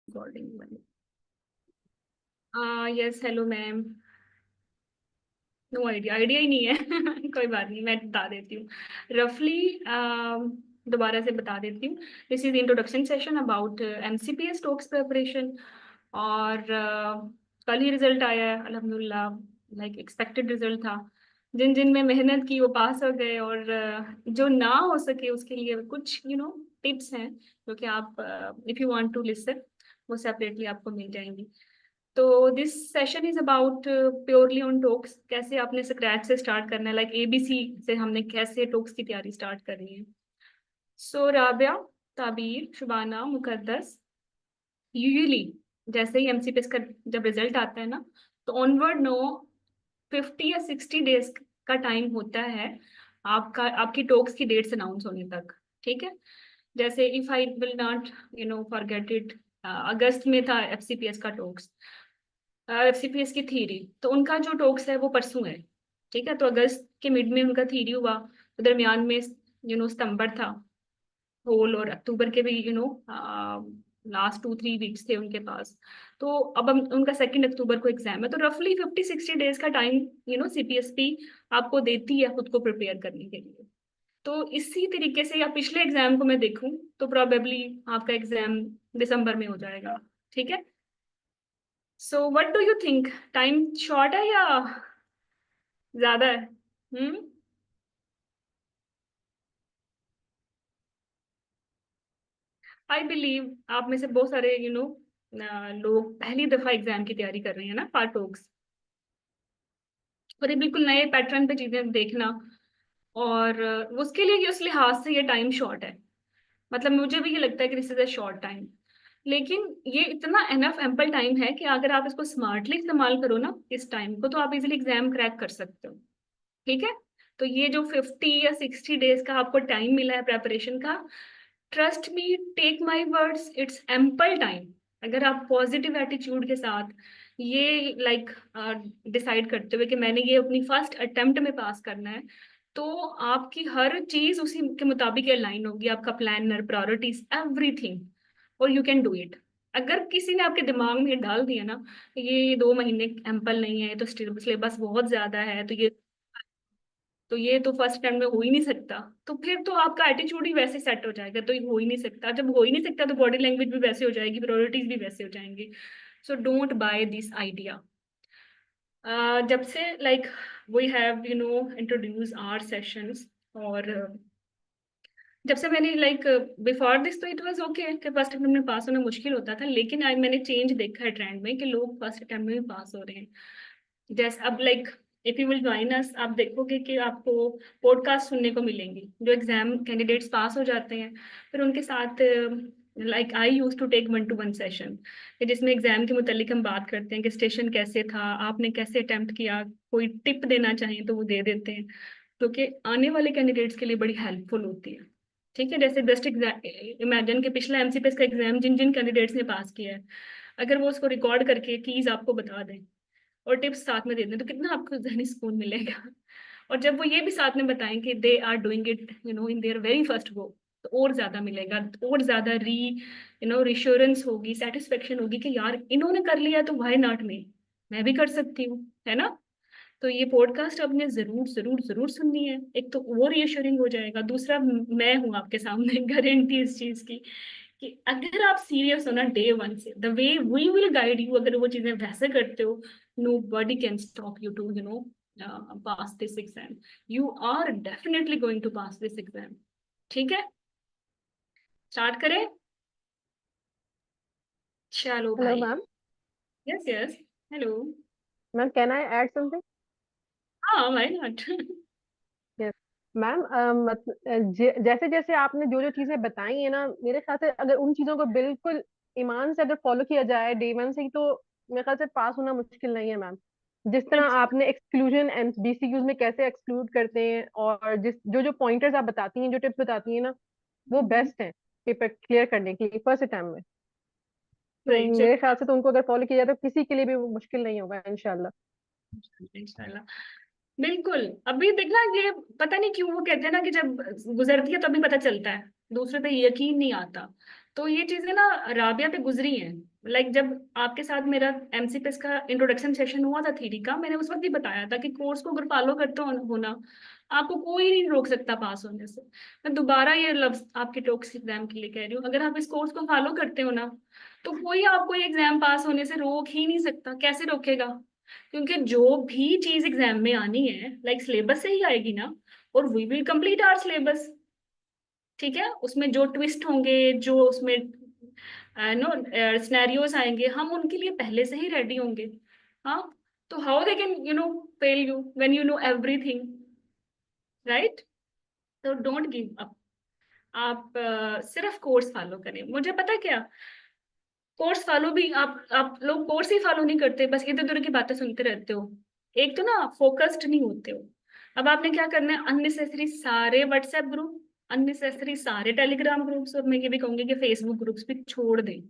Recording. Yes, hello ma'am. No idea, idea ही नहीं है। कोई बात नहीं, मैं बता देती हूँ रफली। दोबारा से बता देती हूँ। This is introduction session about MCPS TOACS preparation. और कल ही रिजल्ट आया है अल्हम्दुलिल्लाह। लाइक एक्सपेक्टेड रिजल्ट था। जिन जिन में मेहनत की वो पास हो गए, और जो ना हो सके उसके लिए कुछ टिप्स हैं जो कि आप if you want to listen वो सेपरेटली आपको मिल जाएंगी। तो this session is about purely on TOACS, कैसे आपने स्क्रैच से स्टार्ट करना है, लाइक एबीसी से हमने कैसे टोक्स की तैयारी स्टार्ट करनी है। सो राबिया, ताबीर, शुबाना, मुकद्दस, यूजुअली जैसे ही एमसीपीएस का जब रिजल्ट आता है ना, तो ऑनवर्ड नो 50 या 60 डेज का टाइम होता है आपका, आपकी टोक्स की डेट्स अनाउंस होने तक। ठीक है। जैसे if I will not forget it, अगस्त में था एफसीपीएस का टोक्स, एफसीपीएस की थीरी, तो उनका जो टोक्स है वो परसों है। ठीक है। तो अगस्त के मिड में उनका थीरी हुआ, तो दरमियान में सितंबर था होल, और अक्टूबर के भी लास्ट 2-3 वीक्स थे उनके पास। तो अब हम उनका 2 अक्टूबर को एग्जाम है, तो रफली 50-60 डेज का टाइम सीपीएसपी आपको देती है खुद को प्रिपेयर करने के लिए। तो इसी तरीके से, या पिछले एग्जाम को मैं देखूं तो प्रोबेबली आपका एग्जाम दिसंबर में हो जाएगा। ठीक है। So what do you think, time short है या ज्यादा है? हम्म। आई बिलीव आप में से बहुत सारे लोग पहली दफा एग्जाम की तैयारी कर रहे हैं ना, पार्टोक्स। और ये बिल्कुल नए पैटर्न पे चीजें देखना, और उसके लिए उस लिहाज से ये टाइम शॉर्ट है। मतलब मुझे भी ये लगता है कि this is a short time, लेकिन ये इतना एनफ एम्पल टाइम है कि अगर आप इसको स्मार्टली इस्तेमाल करो ना इस टाइम को, तो आप इजीली एग्जाम क्रैक कर सकते हो। ठीक है। तो ये जो 50 या 60 डेज का आपको टाइम मिला है प्रेपरेशन का, trust me, take my words, it's ample time. अगर आप पॉजिटिव एटीट्यूड के साथ ये लाइक डिसाइड करते हुए कि मैंने ये अपनी फर्स्ट अटेम्प्ट में पास करना है, तो आपकी हर चीज उसी के मुताबिक अलाइन होगी, आपका प्लानर, प्रायोरिटीज, एवरीथिंग, और यू कैन डू इट। अगर किसी ने आपके दिमाग में ये डाल दिया ना, ये 2 महीने एम्पल नहीं है, तो सिलेबस बहुत ज्यादा है, तो ये तो फर्स्ट टाइम में हो ही नहीं सकता, तो फिर तो आपका एटीट्यूड ही वैसे सेट हो जाएगा, तो ये हो ही नहीं सकता। जब हो ही नहीं सकता तो बॉडी लैंग्वेज भी वैसे हो जाएगी, प्रायोरिटीज भी वैसे हो जाएंगी। So don't buy this idea. जब से like we have introduce our sessions, और जब से मैंने लाइक बिफोर दिस तो इट वाज ओके कि फर्स्ट अटेम्प्ट में पास होना मुश्किल होता था, लेकिन आज मैंने चेंज देखा है ट्रेंड में कि लोग फर्स्ट अटेम्प्ट में भी पास हो रहे हैं। जैसे अब like if you will join us, आप देखोगे कि आपको पॉडकास्ट सुनने को मिलेंगी जो एग्जाम कैंडिडेट्स पास हो जाते हैं, फिर उनके साथ like I use to take 1-to-1 session, जिसमें एग्जाम के मुतालिक हम बात करते हैं कि स्टेशन कैसे था, आपने कैसे अटेम्प्ट किया, कोई टिप देना चाहिए तो वो दे देते हैं, क्योंकि आने वाले कैंडिडेट्स के लिए बड़ी हेल्पफुल होती है। ठीक है। जैसे बेस्ट एग्जाम इमेजिन के पिछला एमसीपीएस का एग्जाम जिन जिन कैंडिडेट्स ने पास किया है, अगर वो उसको रिकॉर्ड करके कीज आपको बता दें और टिप्स साथ में दे दें, तो कितना आपको जहनी सुकून मिलेगा। और जब वो ये भी साथ में बताएं कि they are doing it in their very first go, तो और ज्यादा मिलेगा, और ज्यादा रिश्योरेंस होगी, सेटिस्फेक्शन होगी कि यार इन्होंने कर लिया तो व्हाई नॉट मी, मैं भी कर सकती हूँ, है ना। तो ये पॉडकास्ट आपने जरूर जरूर जरूर सुननी है। एक तो और रीअश्योरिंग हो जाएगा, दूसरा मैं हूं आपके सामने गारंटी इस चीज की कि अगर आप सीरियस हो ना डे वन से, the way we will guide you, अगर वो चीजें वैसे करते हो, nobody can stop you to pass this exam. You are definitely going to pass this exam. ठीक है। स्टार्ट करें। चलो हेलो भाई। Ma'am. Yes yes. Hello. Ma'am can I add something? हाँ, व्हाई नॉट। Yes ma'am. जैसे जैसे आपने जो जो चीजें बताई है ना, मेरे ख्याल से अगर उन चीजों को बिल्कुल ईमान से अगर फॉलो किया जाए डे वन से ही, तो मेरे ख्याल से पास होना मुश्किल नहीं है मैम। जिस तरह आपने एक्सक्लूजन एंड बीसीक्यूज में कैसे एक्सक्लूड करते हैं, और जिस जो जो पॉइंटर्स आप बताती हैं, जो टिप्स बताती हैं ना, वो बेस्ट हैं पेपर क्लियर करने के लिए फर्स्ट अटेम्प्ट में। तो राइट। मेरे ख्याल से तो उनको अगर फॉलो किया जाए तो किसी के लिए भी वो मुश्किल नहीं होगा इंशाल्लाह। इंशाल्लाह। बिल्कुल। अभी देखना, ये पता नहीं क्यों वो कहते हैं ना कि जब गुजरती है तभी पता चलता है, दूसरे पे यकीन नहीं आता। तो ये चीजें ना राबिया पे गुजरी हैं, लाइक जब आपके साथ मेरा एमसीपीएस का इंट्रोडक्शन सेशन हुआ था थ्योरी का, मैंने उस वक्त ही बताया था कि कोर्स को अगर फॉलो करते हो ना, आपको कोई नहीं रोक सकता पास होने से। मैं दोबारा ये लफ्ज आपके टॉक्स एग्जाम के लिए कह रही हूँ, अगर आप इस कोर्स को फॉलो करते हो ना, तो कोई आपको एग्जाम पास होने से रोक ही नहीं सकता। कैसे रोकेगा? क्योंकि जो भी चीज एग्जाम में आनी है लाइक सिलेबस से ही आएगी ना, और we will complete our syllabus. ठीक है, उसमें जो ट्विस्ट होंगे, जो उसमें नो सिनेरियोज आएंगे, हम उनके लिए पहले से ही रेडी होंगे। हाँ, तो how they can fail you when you know everything, right? तो डोंट गिव अप। आप सिर्फ कोर्स फॉलो करें। मुझे पता है क्या, कोर्स फॉलो भी आप लोग कोर्स ही फॉलो नहीं करते, बस इधर उधर की बातें सुनते रहते हो। एक तो ना फोकस्ड नहीं होते हो। अब आपने क्या करना है, अननेसेसरी सारे व्हाट्सएप ग्रुप, अननेसेसरी सारे टेलीग्राम ग्रुप्स, और मैं ये भी कहूंगी कि फेसबुक ग्रुप्स भी छोड़ दें।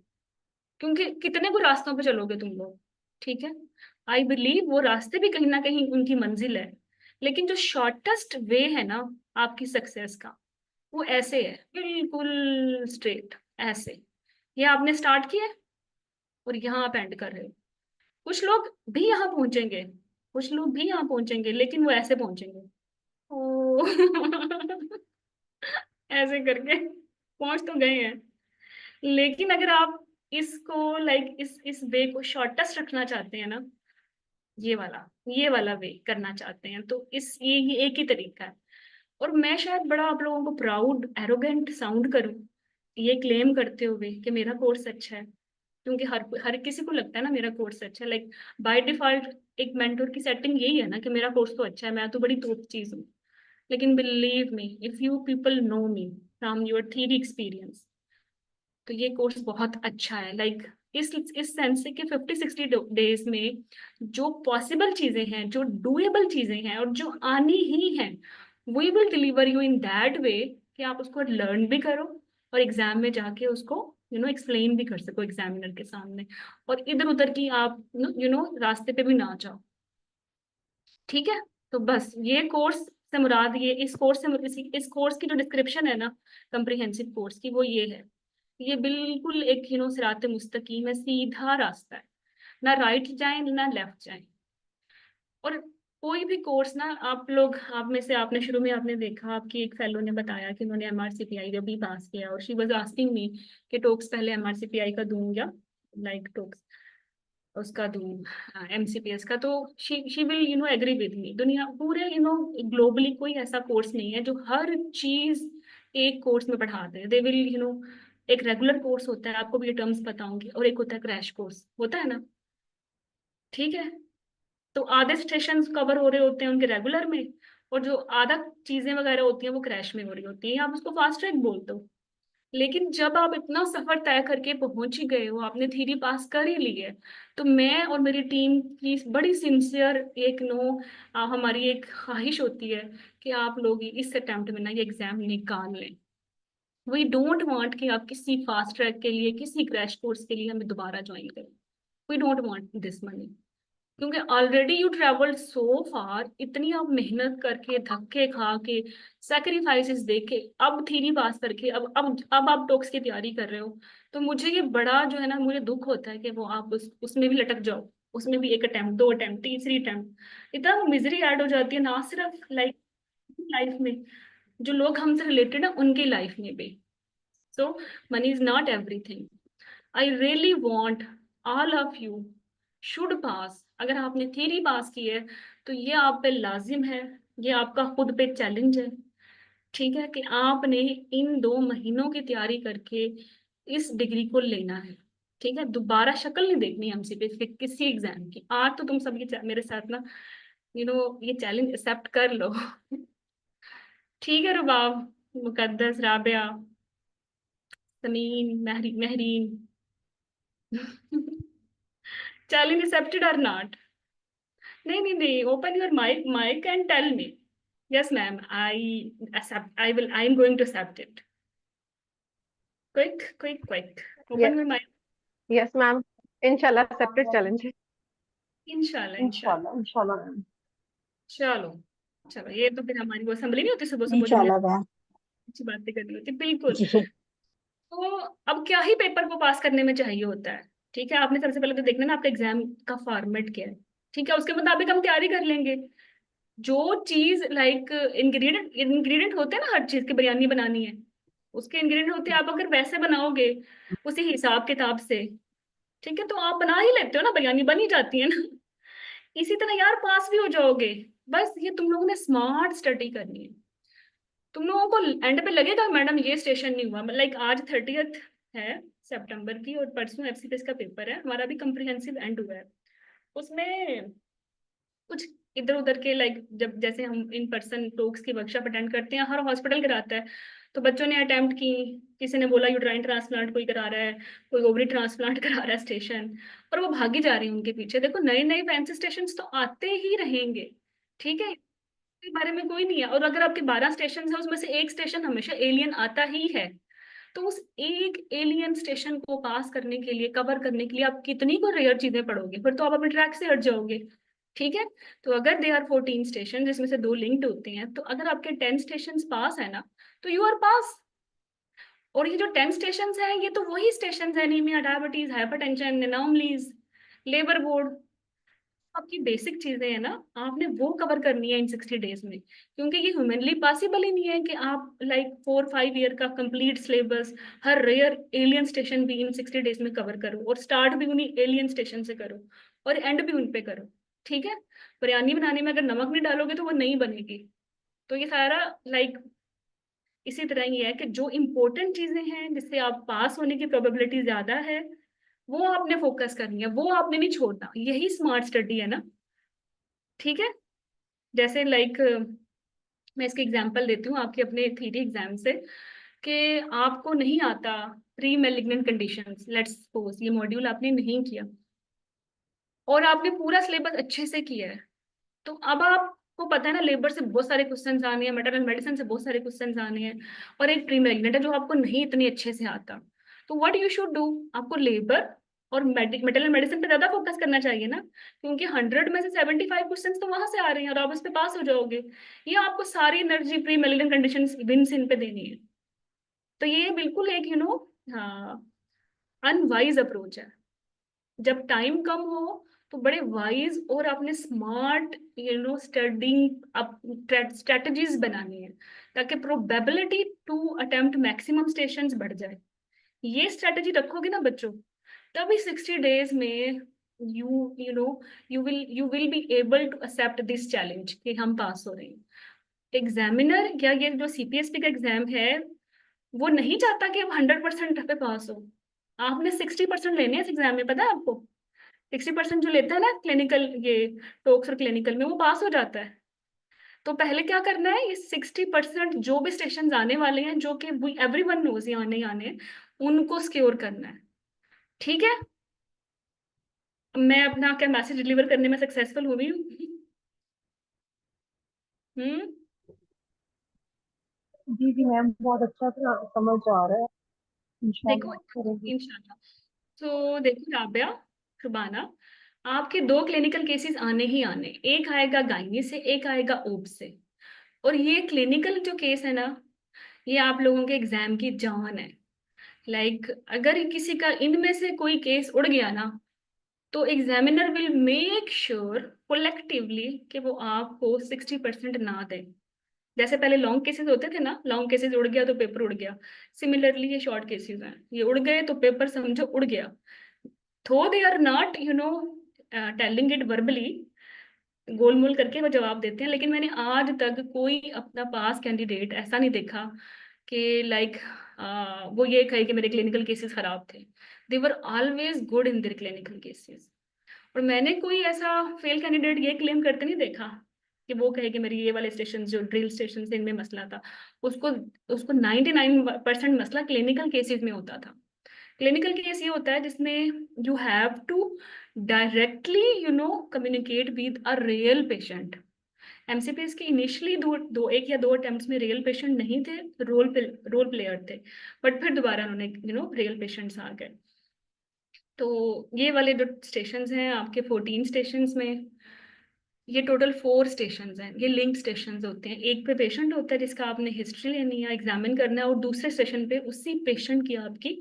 क्योंकि कितने को रास्तों पे चलोगे तुम लोग? ठीक है, आई बिलीव वो रास्ते भी कहीं ना कहीं उनकी मंजिल है, लेकिन जो शॉर्टेस्ट वे है ना आपकी सक्सेस का, वो ऐसे है, बिल्कुल स्ट्रेट ऐसे। ये आपने स्टार्ट किया है और यहाँ आप एंड कर रहे हो। कुछ लोग भी यहाँ पहुंचेंगे, कुछ लोग भी यहाँ पहुंचेंगे, लेकिन वो ऐसे पहुंचेंगे, ओ ऐसे करके पहुंच तो गए हैं। लेकिन अगर आप इसको लाइक इस वे को शॉर्टेस्ट रखना चाहते हैं ना, ये वाला वे करना चाहते हैं, तो ये एक ही तरीका है। और मैं शायद बड़ा आप लोगों को प्राउड एरोगेंट साउंड करूं ये क्लेम करते हुए कि मेरा कोर्स अच्छा है, क्योंकि हर हर किसी को लगता है ना मेरा कोर्स अच्छा है। लाइक बाय डिफॉल्ट एक मेंटोर की सेटिंग यही है ना कि मेरा कोर्स तो अच्छा है, मैं तो बड़ी तोप चीज हूँ। लेकिन believe me, if you people know me from your theory experience, तो ये कोर्स बहुत अच्छा है। लाइक इस सेंस से कि 50-60 डेज में जो पॉसिबल चीजें हैं, जो डूएबल चीजें हैं, और जो आनी ही हैं, we will deliver you in that way कि आप उसको लर्न भी करो और एग्जाम में जाके उसको एक्सप्लेन भी कर सको एग्जामिनर के सामने, और इधर उधर की आप रास्ते पे भी ना जाओ। ठीक है, तो बस ये कोर्स से मुराद, ये इस कोर्स की जो डिस्क्रिप्शन है ना कम्प्रिहेंसिव कोर्स की, वो ये है। ये बिल्कुल एक सिराते मुस्तकीम है, सीधा रास्ता है, ना राइट जाए ना लेफ्ट जाए। और कोई भी कोर्स ना, आप लोग आप में से आपने शुरू में आपने देखा, आपकी एक फेलो ने बताया कि उन्होंने एमआरसीपीआई जब भी पास किया, और शी वाज आस्किंग मी कि टोक्स पहले एमआरसीपीआई का दूं या लाइक टोक्स उसका दूं एमसीपीएस का। तो she will agree with me. दुनिया पूरे ग्लोबली कोई ऐसा कोर्स नहीं है जो हर चीज एक कोर्स में पढ़ा दे। दे विल एक रेगुलर कोर्स होता है, आपको भी ये टर्म्स पता होंगे, और एक होता है क्रैश कोर्स, होता है ना? ठीक है, तो आधे सेशंस कवर हो रहे होते हैं उनके रेगुलर में, और जो आधा चीजें वगैरह होती हैं वो क्रैश में हो रही होती हैं, आप उसको फास्ट ट्रैक बोलते हो। लेकिन जब आप इतना सफर तय करके पहुंच ही गए हो, आपने थ्योरी पास कर ही ली है, तो मैं और मेरी टीम की बड़ी सिंसियर हमारी एक ख्वाहिश होती है कि आप लोग इस अटेम्प्ट में ना ये एग्जाम निकाल लें। वी डोंट वांट कि आप किसी फास्ट ट्रैक के लिए, किसी क्रैश कोर्स के लिए हमें दोबारा ज्वाइन करें। We don't want this money, क्योंकि already you travelled so far, इतनी आप मेहनत करके, धक्के खा के, सेक्रीफाइसेस दे के, अब थ्योरी पास करके, अब आप टॉक्स की तैयारी कर रहे हो। तो मुझे ये बड़ा जो है ना, मुझे दुख होता है कि वो आप उसमें भी लटक जाओ, उसमें भी एक अटेम्प्ट, दो अटेम्प्ट, तीसरी अटेम्प्ट, इतना मिजरी ऐड हो जाती है ना, सिर्फ लाइफ में, जो लोग हमसे रिलेटेड है उनकी लाइफ में भी। So money is not everything. I really want all of you should pass. अगर आपने थ्योरी पास की है तो ये आप पे लाजिम है, ये आपका खुद पे चैलेंज है। ठीक है, कि आपने इन 2 महीनों की तैयारी करके इस डिग्री को लेना है। ठीक है, दोबारा शक्ल नहीं देखनी हमसे पे किसी एग्जाम की। आज तो तुम सब मेरे साथ ना ये चैलेंज एक्सेप्ट कर लो। ठीक है रुबाब, मुकद्दस, Rabia, Sameen, Mehreen, challenge accepted or not? नहीं नहीं नहीं, open your mic and tell me. Yes ma'am, I will, I am going to accept it. Quick, quick, quick. Open Yes, my mic. yes ma'am. Inshallah, accepted challenge. इंशाल्लाह इंशाल्लाह। इंशाल्लाह इंशाल्लाह ma'am. चलो, चलो, ये तो फिर हमारी वो असेंबली नहीं होती सुबह सुबह जो हमें इंशाल्लाह मैम। अच्छी बातें करनी होती, बिल्कुल। जी। तो अब क्या ही पेपर को पास करने में चाहिए होता है। ठीक है, आपने सबसे पहले तो देखना ना आपका एग्जाम का फॉर्मेट क्या है। ठीक है, उसके मुताबिक हम तैयारी कर लेंगे। जो चीज लाइक इंग्रेडिएंट इंग्रेडिएंट होते हैं ना, हर चीज की बिरयानी बनानी है, उसके इंग्रेडिएंट होते हैं, आप अगर वैसे बनाओगे उसी हिसाब किताब से, ठीक है, तो आप बना ही लेते हो ना, बिरयानी बन ही जाती है ना। इसी तरह यार पास भी हो जाओगे। बस ये तुम लोगों ने स्मार्ट स्टडी करनी है। तुम लोगों को एंड पे लगेगा मैडम ये स्टेशन नहीं हुआ, लाइक आज 30th है सितंबर की, और परसों एफसीपीएस का पेपर है, हमारा भी कंप्रिहेंसिव एंड हुआ है। उसमें कुछ इधर उधर के लाइक, जब जैसे हम इन पर्सन टॉक्स की वर्कशॉप अटेंड करते हैं, हर हॉस्पिटल कराता है, तो बच्चों ने अटेम्प्ट की, किसी ने बोला यूट्राइन ट्रांसप्लांट कोई करा रहा है, कोई ओवरी ट्रांसप्लांट करा रहा है स्टेशन, और वो भागी जा रही है उनके पीछे। देखो नए नए फैंसी स्टेशन तो आते ही रहेंगे, ठीक है, इसके बारे में कोई नहीं है। और अगर आपके 12 स्टेशन है, उसमें से एक स्टेशन हमेशा एलियन आता ही है, तो उस एक एलियन स्टेशन को पास करने के लिए, कवर करने के लिए आप कितनी को रेयर चीजें पढ़ोगे, फिर तो आप अपने ट्रैक से हट जाओगे। ठीक है, तो अगर दे आर 14 स्टेशन जिसमें से 2 लिंक्ड होते हैं, तो अगर आपके 10 स्टेशन पास है ना, तो यू आर पास। और ये जो 10 स्टेशन हैं, ये तो वही स्टेशन है, anaemia, diabetes, hypertension, anomalies, labour board, आपकी बेसिक चीजें हैं ना, आपने वो कवर करनी है इन 60 डेज में, क्योंकि ये ह्यूमनली पॉसिबल ही नहीं है कि आप लाइक 4-5 ईयर का कंप्लीट सिलेबस, हर रेयर एलियन स्टेशन भी इन 60 डेज में कवर करो, और स्टार्ट भी उन्हीं एलियन स्टेशन से करो, और एंड भी उन पे करो। ठीक है, बिरयानी बनाने में अगर नमक नहीं डालोगे तो वो नहीं बनेगी। तो ये सारा लाइक इसी तरह ही है कि जो इम्पोर्टेंट चीजें हैं जिससे आप पास होने की प्रोबेबिलिटी ज्यादा है, वो आपने फोकस करनी है, वो आपने नहीं छोड़ना, यही स्मार्ट स्टडी है ना। ठीक है, जैसे लाइक मैं इसके एग्जांपल देती हूँ आपके अपने थ्योरी एग्जाम से, कि आपको नहीं आता pre malignant conditions, let's suppose ये मॉड्यूल आपने नहीं किया, और आपने पूरा सिलेबस अच्छे से किया है, तो अब आपको पता है ना लेबर से बहुत सारे क्वेश्चंस आने हैं, मैटरनल मेडिसिन से बहुत सारे क्वेश्चंस आने हैं, और एक प्री मेलिग्नेंट है जो आपको नहीं इतनी अच्छे से आता, तो व्हाट यू शुड डू, आपको लेबर और मैटरनल मेडिसिन पे ज्यादा फोकस करना चाहिए ना, क्योंकि 100 में से 75 क्वेश्चन तो वहां से आ रहे हैं, और आप उस पे पास हो जाओगे। ये आपको सारी एनर्जी प्री मेलिग्नेंट कंडीशन विंस इन पे देनी है। तो ये बिल्कुल एक हाँ, अनवाइज अप्रोच है। जब टाइम कम हो तो बड़े वाइज और अपने स्मार्ट स्टडिंग अप स्ट्रेटजीज बनानी है, ताकि probability to attempt maximum stations बढ़ जाए। ये स्ट्रेटजी रखोगे ना बच्चों, तभी 60 डेज में you will be able to accept this challenge कि हम पास हो रहे हैं। एग्जामिनर या ये जो सीपीएसपी का एग्जाम है, वो नहीं चाहता कि आप 100% पे पास हो। आपने 60% लेने हैं इस एग्जाम में, पता है आपको? 60% जो लेता है ना क्लिनिकल, ये टॉक्स और क्लिनिकल में, वो पास हो जाता है। तो पहले क्या करना है, ये 60% जो भी स्टेशन आने वाले हैं, जो कि एवरी वन नोज ये आने ही आने हैं, उनको सिक्योर करना है। ठीक है, मैं अपना क्या मैसेज डिलीवर करने में सक्सेसफुल हुई हूँ। हम्म। जी जी मैम, बहुत अच्छा समझ आ रहा है। देखो, इंशाल्लाह करेंगे। इंशाल्लाह। तो देखो राबिया, शुबाना, आपके 2 क्लिनिकल केसेस आने ही आने, एक आएगा गायनी से, एक आएगा ओब से। और ये क्लिनिकल जो केस है ना, ये आप लोगों के एग्जाम की जान है। लाइक अगर किसी का इनमें से कोई केस उड़ गया ना, तो examiner will make sure collectively कि वो आपको 60% ना दे। जैसे पहले लॉन्ग केसेस होते थे ना, लॉन्ग केसेस उड़ गया तो पेपर उड़ गया, सिमिलरली ये शॉर्ट केसेस हैं, ये उड़ गए तो पेपर समझो उड़ गया। Though they are not telling it verbally, गोलमोल करके वो जवाब देते हैं, लेकिन मैंने आज तक कोई अपना पास कैंडिडेट ऐसा नहीं देखा कि लाइक वो ये कहे कि मेरे क्लिनिकल केसेस खराब थे। They were always good in their clinical cases. और मैंने कोई ऐसा फेल कैंडिडेट ये क्लेम करते नहीं देखा कि वो कहे कि मेरी ये वाले स्टेशन जो ड्रिल स्टेशन से इनमें मसला था। उसको उसको 99% मसला क्लिनिकल केसेस में होता था। क्लिनिकल केस ये होता है जिसमें you have to directly communicate with a real patient. MCPS के इनिशियली एक या दो अटेम्प्ट्स में रियल पेशेंट नहीं थे, रोल प्लेयर थे, बट फिर दोबारा उन्होंने रियल पेशेंट्स आ गए। तो ये वाले जो स्टेशंस हैं आपके 14 स्टेशंस में, ये टोटल 4 स्टेशंस हैं, ये लिंक स्टेशंस होते हैं। एक पे पेशेंट होता है जिसका आपने हिस्ट्री लेनी है, एग्जामिन करना है, और दूसरे स्टेशन पे उसी पेशेंट की आपकी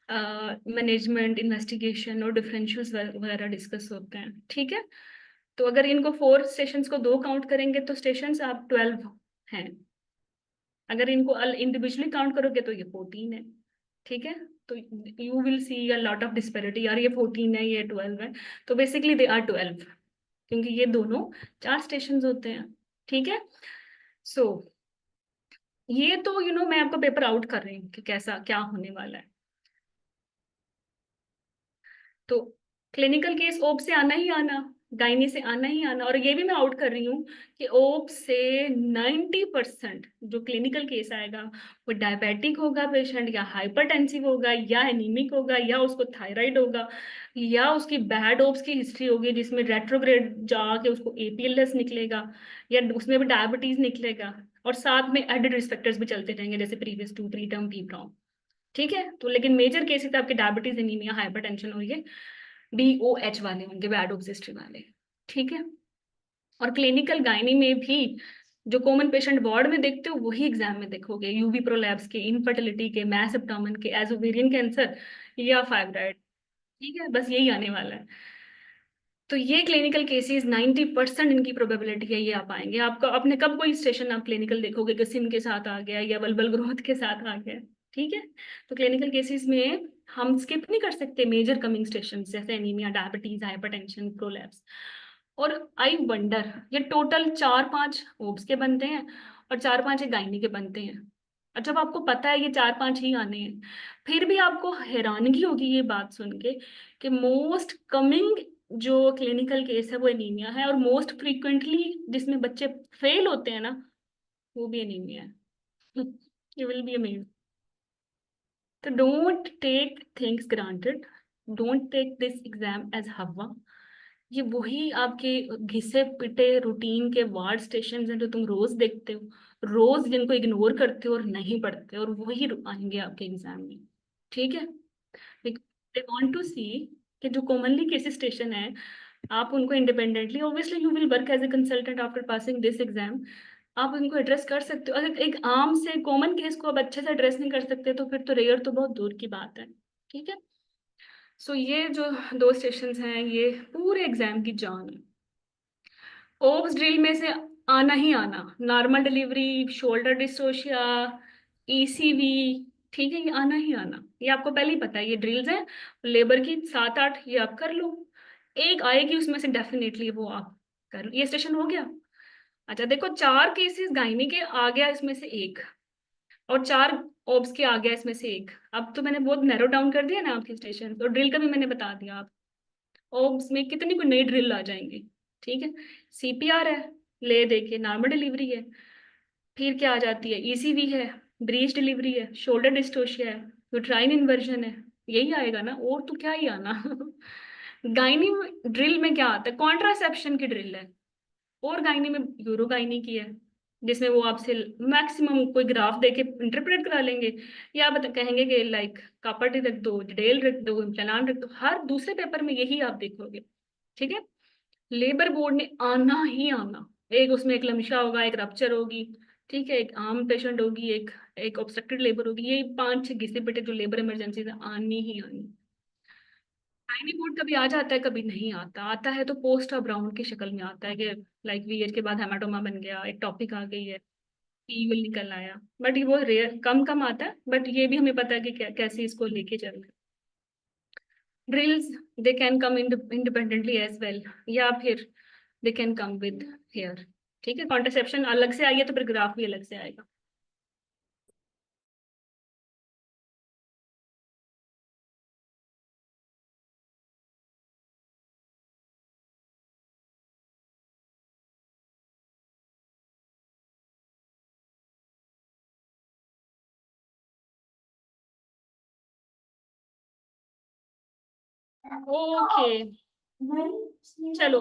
मैनेजमेंट, इन्वेस्टिगेशन और डिफरेंशियल्स वगैरह डिस्कस होते हैं, ठीक है। तो अगर इनको 4 स्टेशंस को 2 काउंट करेंगे तो स्टेशंस आप 12 हैं। अगर इनको इंडिविजुअली काउंट करोगे तो ये 14 है, ठीक है। तो you will see a lot of disparity, यार ये 14 है, ये 12 है। तो बेसिकली दे आर 12, क्योंकि ये दोनों 4 स्टेशन होते हैं, ठीक है। सो ये तो मैं आपको पेपर आउट कर रही हूँ कि कैसा क्या होने वाला है। तो क्लिनिकल केस ओप से आना ही आना, गायनी से आना ही आना। और ये भी मैं आउट कर रही हूँ कि ओप से 90% जो क्लिनिकल केस आएगा वो डायबिटिक होगा पेशेंट, या हाइपरटेंसिव होगा, या एनीमिक होगा, या उसको थायराइड होगा, या उसकी बैड ओप्स की हिस्ट्री होगी जिसमें रेट्रोग्रेड जाके उसको एपीएलएस निकलेगा, या उसमें भी डायबिटीज निकलेगा। और साथ में एडेड रिस्क फैक्टर्स भी चलते रहेंगे, जैसे प्रीवियस 2 प्री टर्म पीप्रॉम, ठीक है। तो लेकिन मेजर केसेस आपके डायबिटीज, एनीमिया, हाइपरटेंशन और ये BOH वाले होंगे, बैड ऑब्जेस्ट्री वाले, ठीक है। और क्लिनिकल गायनी में भी जो कॉमन पेशेंट वार्ड में देखते हो वही एग्जाम में देखोगे, यूवी प्रोलैप्स के, इनफर्टिलिटी के, मैस एब्डोमेन के, एजोवेरियन कैंसर या फाइब्राइड, ठीक है। बस यही आने वाला है। तो ये क्लिनिकल केसेस 90% इनकी प्रोबेबिलिटी है ये आप आएंगे। आपका अपने कब कोई स्टेशन आप क्लिनिकल देखोगे कि सिम के साथ आ गया या बल्बल ग्रोथ के साथ आ गया, ठीक है। तो क्लिनिकल केसेस में हम स्किप नहीं कर सकते मेजर कमिंग स्टेशन, जैसे एनीमिया, डायबिटीज, हाइपरटेंशन, प्रोलैप्स। और आई वंडर, ये टोटल 4-5 ओब्स के बनते हैं और 4-5 एक गायनी के बनते हैं। और जब आपको पता है ये 4-5 ही आने हैं, फिर भी आपको हैरानगी होगी ये बात सुन के कि मोस्ट कमिंग जो क्लिनिकल केस है वो एनीमिया है, और मोस्ट फ्रीक्वेंटली जिसमें बच्चे फेल होते हैं ना, वो भी एनीमिया है। You will be amazed. तो don't take things granted, don't take this exam as हवा। ये वही आपके घिसे पिटे रूटीन के वार्ड स्टेशन हैं जो तुम रोज देखते हो, रोज जिनको इग्नोर करते हो और नहीं पढ़ते हो, और वही आएंगे आपके एग्जाम में, ठीक है। दे वांट टू सी कि जो कॉमनली केसेस स्टेशन है आप उनको independently, obviously you will work as a consultant after passing this exam, आप उनको एड्रेस कर सकते हो। अगर एक आम से कॉमन केस को आप अच्छे से एड्रेस नहीं कर सकते तो फिर तो रेयर तो बहुत दूर की बात है, ठीक है। सो ये जो 2 स्टेशंस हैं ये पूरे एग्जाम की जान है। ओब्स ड्रिल में से आना ही आना, normal delivery, shoulder dystocia, ECV, ठीक है, ये आना ही आना। ये आपको पहले ही पता है, ये ड्रिल्स हैं लेबर की 7-8, ये आप कर लो। एक आएगी उसमें से डेफिनेटली वो आप कर लो। ये स्टेशन हो गया। अच्छा देखो, 4 केसेस गायनी के आ गया इसमें से एक, और 4 ओब्स के आ गया इसमें से एक। अब तो मैंने बहुत नैरो डाउन कर दिया ना आपके स्टेशन, तो ड्रिल का भी मैंने बता दिया। ओब्स में कितनी कोई नई ड्रिल आ जाएंगी, ठीक है। CPR है, ले दे के नॉर्मल डिलीवरी है। फिर क्या आ जाती है, ECV है, ब्रीच डिलीवरी है, शोल्डर डिस्टोशिया है, यूट्राइन इन्वर्जन है। यही आएगा ना, और तो क्या ही आना। गायनी ड्रिल में क्या आता है, कॉन्ट्रासेप्शन की ड्रिल है। और गायनी में यूरो गायनी की है, जिसमें वो आपसे मैक्सिमम कोई ग्राफ देके इंटरप्रेट करा लेंगे, या बता कहेंगे कि लाइक कापर्टी रख दो, डिटेल रख दो, इम्प्लान रख दो। हर दूसरे पेपर में यही आप देखोगे, ठीक है। लेबर बोर्ड ने आना ही आना, एक उसमें एक लमशा होगा, एक रप्चर होगी, ठीक है, एक आम पेशेंट होगी, एक एक ऑब्स्ट्रक्टेड लेबर होगी, ये 5-6 घिसे पिटे जो लेबर इमरजेंसी है आनी ही आनी। गायनी बोर्ड कभी आ जाता है, कभी नहीं आता। आता है तो पोस्ट और ब्राउन की शक्ल में आता है कि लाइक VH के बाद हेमाटोमा बन गया, एक टॉपिक आ गई है, ईविल निकल आया। बट ये वो रेयर कम कम आता है, बट ये भी हमें पता है कि कैसे इसको लेके चलना है। Drills, they can come independently as well, या फिर they can come with hair, ठीक है। कॉन्ट्रासेप्शन अलग से आई है तो फिर ग्राफ भी अलग से आएगा। ओके, चलो।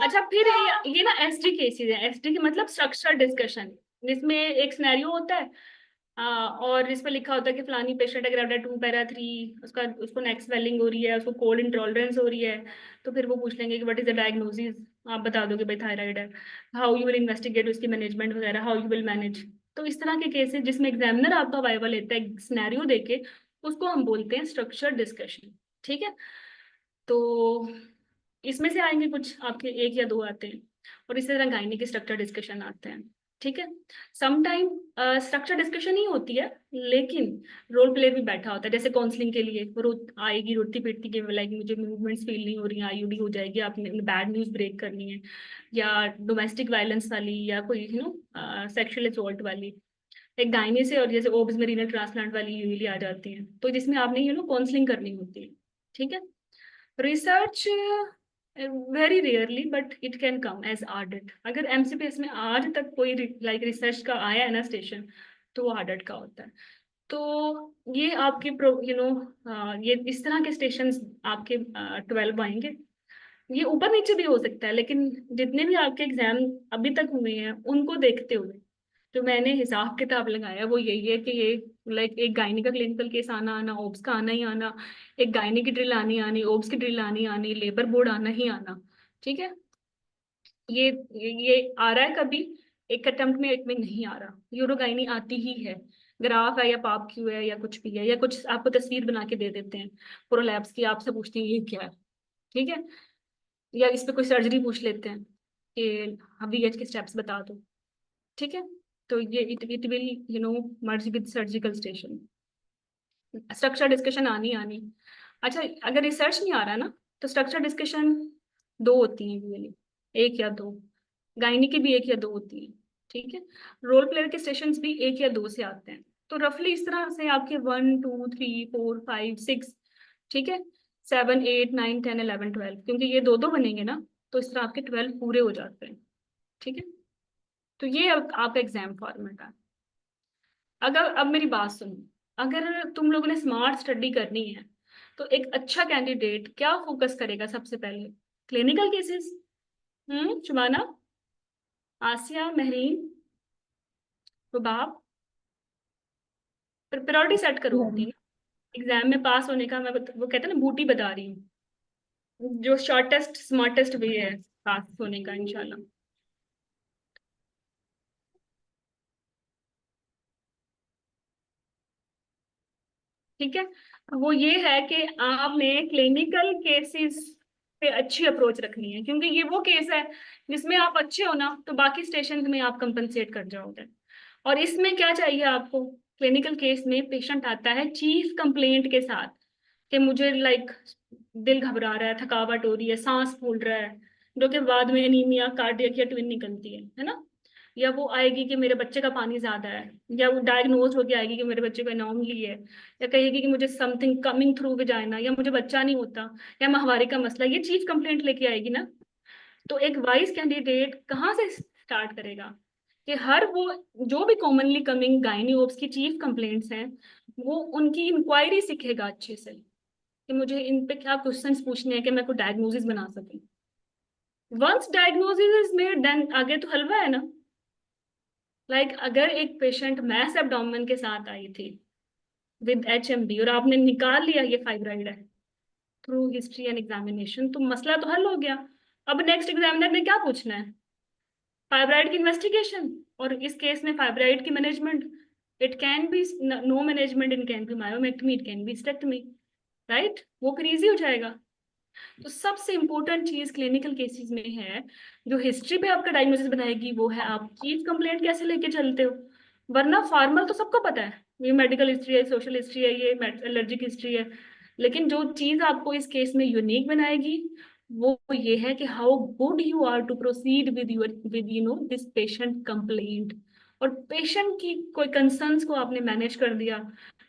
अच्छा फिर ये ना SD केसेस है। SD की मतलब स्ट्रक्चर डिस्कशन, जिसमें एक सिनेरियो होता है, और इस पर लिखा होता है कि फलानी पेशेंट है ग्रेविड 2 पैरा 3, उसका उसको नेक स्वेलिंग हो रही है, उसको कोल्ड इंटॉलरेंस हो रही है। तो फिर वो पूछ लेंगे कि व्हाट इज द डायग्नोसिस, आप बता दोगे भाई थायराइड है। हाउ यू विल इन्वेस्टिगेट उसकी मैनेजमेंट वगैरह, हाउ यू विल मैनेज। तो इस तरह के केसेस जिसमें एग्जामिनर आपका वाइवा लेता है सिनेरियो देके, उसको हम बोलते हैं स्ट्रक्चर डिस्कशन। ठीक है, तो इसमें से आएंगे कुछ आपके, एक या दो आते हैं, और इसी तरह गायनी के स्ट्रक्चर डिस्कशन आते हैं। ठीक है, समटाइम स्ट्रक्चर डिस्कशन ही होती है, लेकिन रोल प्ले भी बैठा होता है। जैसे काउंसलिंग के लिए वो आएगी रोती पिटती के, लाइक मुझे मूवमेंट्स फील नहीं हो रही, आईयूडी हो जाएगी, आपने बैड न्यूज ब्रेक करनी है, या डोमेस्टिक वायलेंस वाली, या कोई सेक्सुअल असॉल्ट वाली, एक गायनी से, और जैसे ओब्स में रीनल ट्रांसप्लांट वाली यूजली आ जाती हैं, तो जिसमें आपने काउंसलिंग करनी होती है। ठीक है, research very rarely but it can come as ordered. अगर एमसीपीएस में आज तक कोई लाइक रिसर्च का आया है ना स्टेशन, तो वो आर्डेट का होता है। तो ये आपके ये इस तरह के स्टेशन आपके 12 आएंगे। ये ऊपर नीचे भी हो सकता है, लेकिन जितने भी आपके एग्जाम अभी तक हुए हैं उनको देखते हुए जो मैंने हिसाब किताब लगाया वो यही है कि ये लाइक एक गायनी का क्लिनिकल केस आना आना, ओब्स का आना ही आना, एक गायनी की ड्रिल आनी आनी, ओब्स की ड्रिल आनी आनी, लेबर बोर्ड आना ही आना। ठीक है, ये ये आ रहा है कभी एक अटेम्प्ट में, एक में नहीं आ रहा, यूरोगाइनी आती ही है। ग्राफ है या पाप क्यू है या कुछ भी है, या कुछ आपको तस्वीर बना के दे देते हैं प्रोलैप्स की, आपसे पूछते हैं ये क्या है। ठीक है, या इस पे कोई सर्जरी पूछ लेते हैं कि वीएच के स्टेप्स बता दो। ठीक है, तो ये it will merge with surgical station. Structure discussion आनी आनी। अच्छा, अगर रिसर्च नहीं आ रहा ना, तो स्ट्रक्चर डिस्कशन दो होती हैं यूजुअली, एक या दो। गायनी की भी एक या दो होती हैं। ठीक है, रोल प्लेयर के सेशंस भी एक या दो से आते हैं। तो रफली इस तरह से आपके 1 2 3 4 5 6, ठीक है, 7 8 9 10 11 12, क्योंकि ये दो दो बनेंगे ना, तो इस तरह आपके 12 पूरे हो जाते हैं। ठीक है, तो ये अब आपका एग्जाम फॉर्मेट है। अगर अब मेरी बात सुनो, अगर तुम लोगों ने स्मार्ट स्टडी करनी है, तो एक अच्छा कैंडिडेट क्या फोकस करेगा सबसे पहले? Clinical cases. Shubana, Asiya, Mahreen, Rubab, priority set करो अपनी ना। एग्जाम में पास होने का, वो कहते हैं ना, बूटी बता रही हूँ, जो शॉर्टेस्ट स्मार्टेस्ट वे है पास होने का इंशाल्लाह। ठीक है, वो ये है कि आपने क्लिनिकल केसेस पे अच्छी अप्रोच रखनी है, क्योंकि ये वो केस है जिसमें आप अच्छे हो ना, तो बाकी स्टेशन में आप कंपनसेट कर जाओगे। और इसमें क्या चाहिए आपको? क्लिनिकल केस में पेशेंट आता है चीफ कंप्लेंट के साथ कि मुझे लाइक दिल घबरा रहा है, थकावट हो रही है, सांस फूल रहा है, जो कि बाद में एनीमिया, कार्डियक या ट्विन निकलती है ना। या वो आएगी कि मेरे बच्चे का पानी ज्यादा है, या वो डायग्नोज होके आएगी कि मेरे बच्चे को एनोमली है, या कहेगी कि मुझे समथिंग कमिंग थ्रू विजाइना, या मुझे बच्चा नहीं होता, या माहवारी का मसला, ये चीफ कंप्लेंट लेके आएगी ना। तो एक वाइस कैंडिडेट कहाँ से स्टार्ट करेगा कि हर वो जो भी कॉमनली कमिंग गायनी ओब्स की चीफ कंप्लेंट्स हैं, वो उनकी इंक्वायरी सीखेगा अच्छे से कि मुझे इन पे क्या क्वेश्चंस पूछने हैं कि मैं कोई डायग्नोसिस बना सकूं। Once diagnosis is made, then आगे तो हलवा है ना। लाइक अगर एक पेशेंट मैस एब्डोमेन के साथ आई थी विद एचएमबी, और आपने निकाल लिया ये फाइब्राइड है थ्रू हिस्ट्री एंड एग्जामिनेशन, तो मसला तो हल हो गया। अब नेक्स्ट एग्जामिनर ने क्या पूछना है? फाइब्राइड की इन्वेस्टिगेशन, और इस केस में फाइब्राइड की management. It can be no management, in can be myomectomy, it can be hysterectomy, right? वो फिर इजी हो जाएगा। तो सबसे इंपॉर्टेंट चीज क्लिनिकल केसेस में है, जो हिस्ट्री पे आपका डायग्नोसिस बनाएगी, वो है आप चीफ कंप्लेंट कैसे लेके चलते हो। वरना फॉर्मल तो सबको पता है, ये मेडिकल हिस्ट्री है, सोशल हिस्ट्री है, ये एलर्जिक हिस्ट्री है, लेकिन जो चीज आपको इस केस में यूनिक बनाएगी वो ये है कि how good you are to proceed with your with this patient complaint. और पेशेंट की कोई कंसर्न्स को आपने मैनेज कर दिया,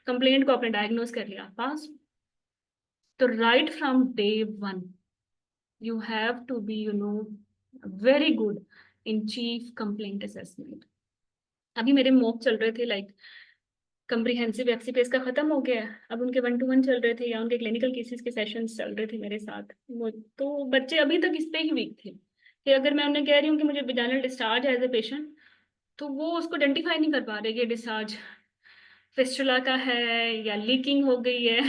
कंप्लेंट को आपने डायग्नोज कर लिया, पास। तो right from day one you have to be very good in chief complaint assessment। अभी मेरे मॉक चल रहे थे, लाइक कम्प्रिहेंसिव एफसीपीएस का खत्म हो गया है, अब उनके 1 to 1 चल रहे थे, या उनके क्लिनिकल केसेस के सेशंस चल रहे थे मेरे साथ। वो तो बच्चे अभी तक इस पे ही वीक थे कि अगर मैं उन्हें कह रही हूँ कि मुझे विजाइनल डिस्चार्ज है एज ए पेशेंट, तो वो उसको आइडेंटिफाई नहीं कर पा रहे कि डिस्चार्ज फिस्टुला का है, या लीकिंग हो गई है,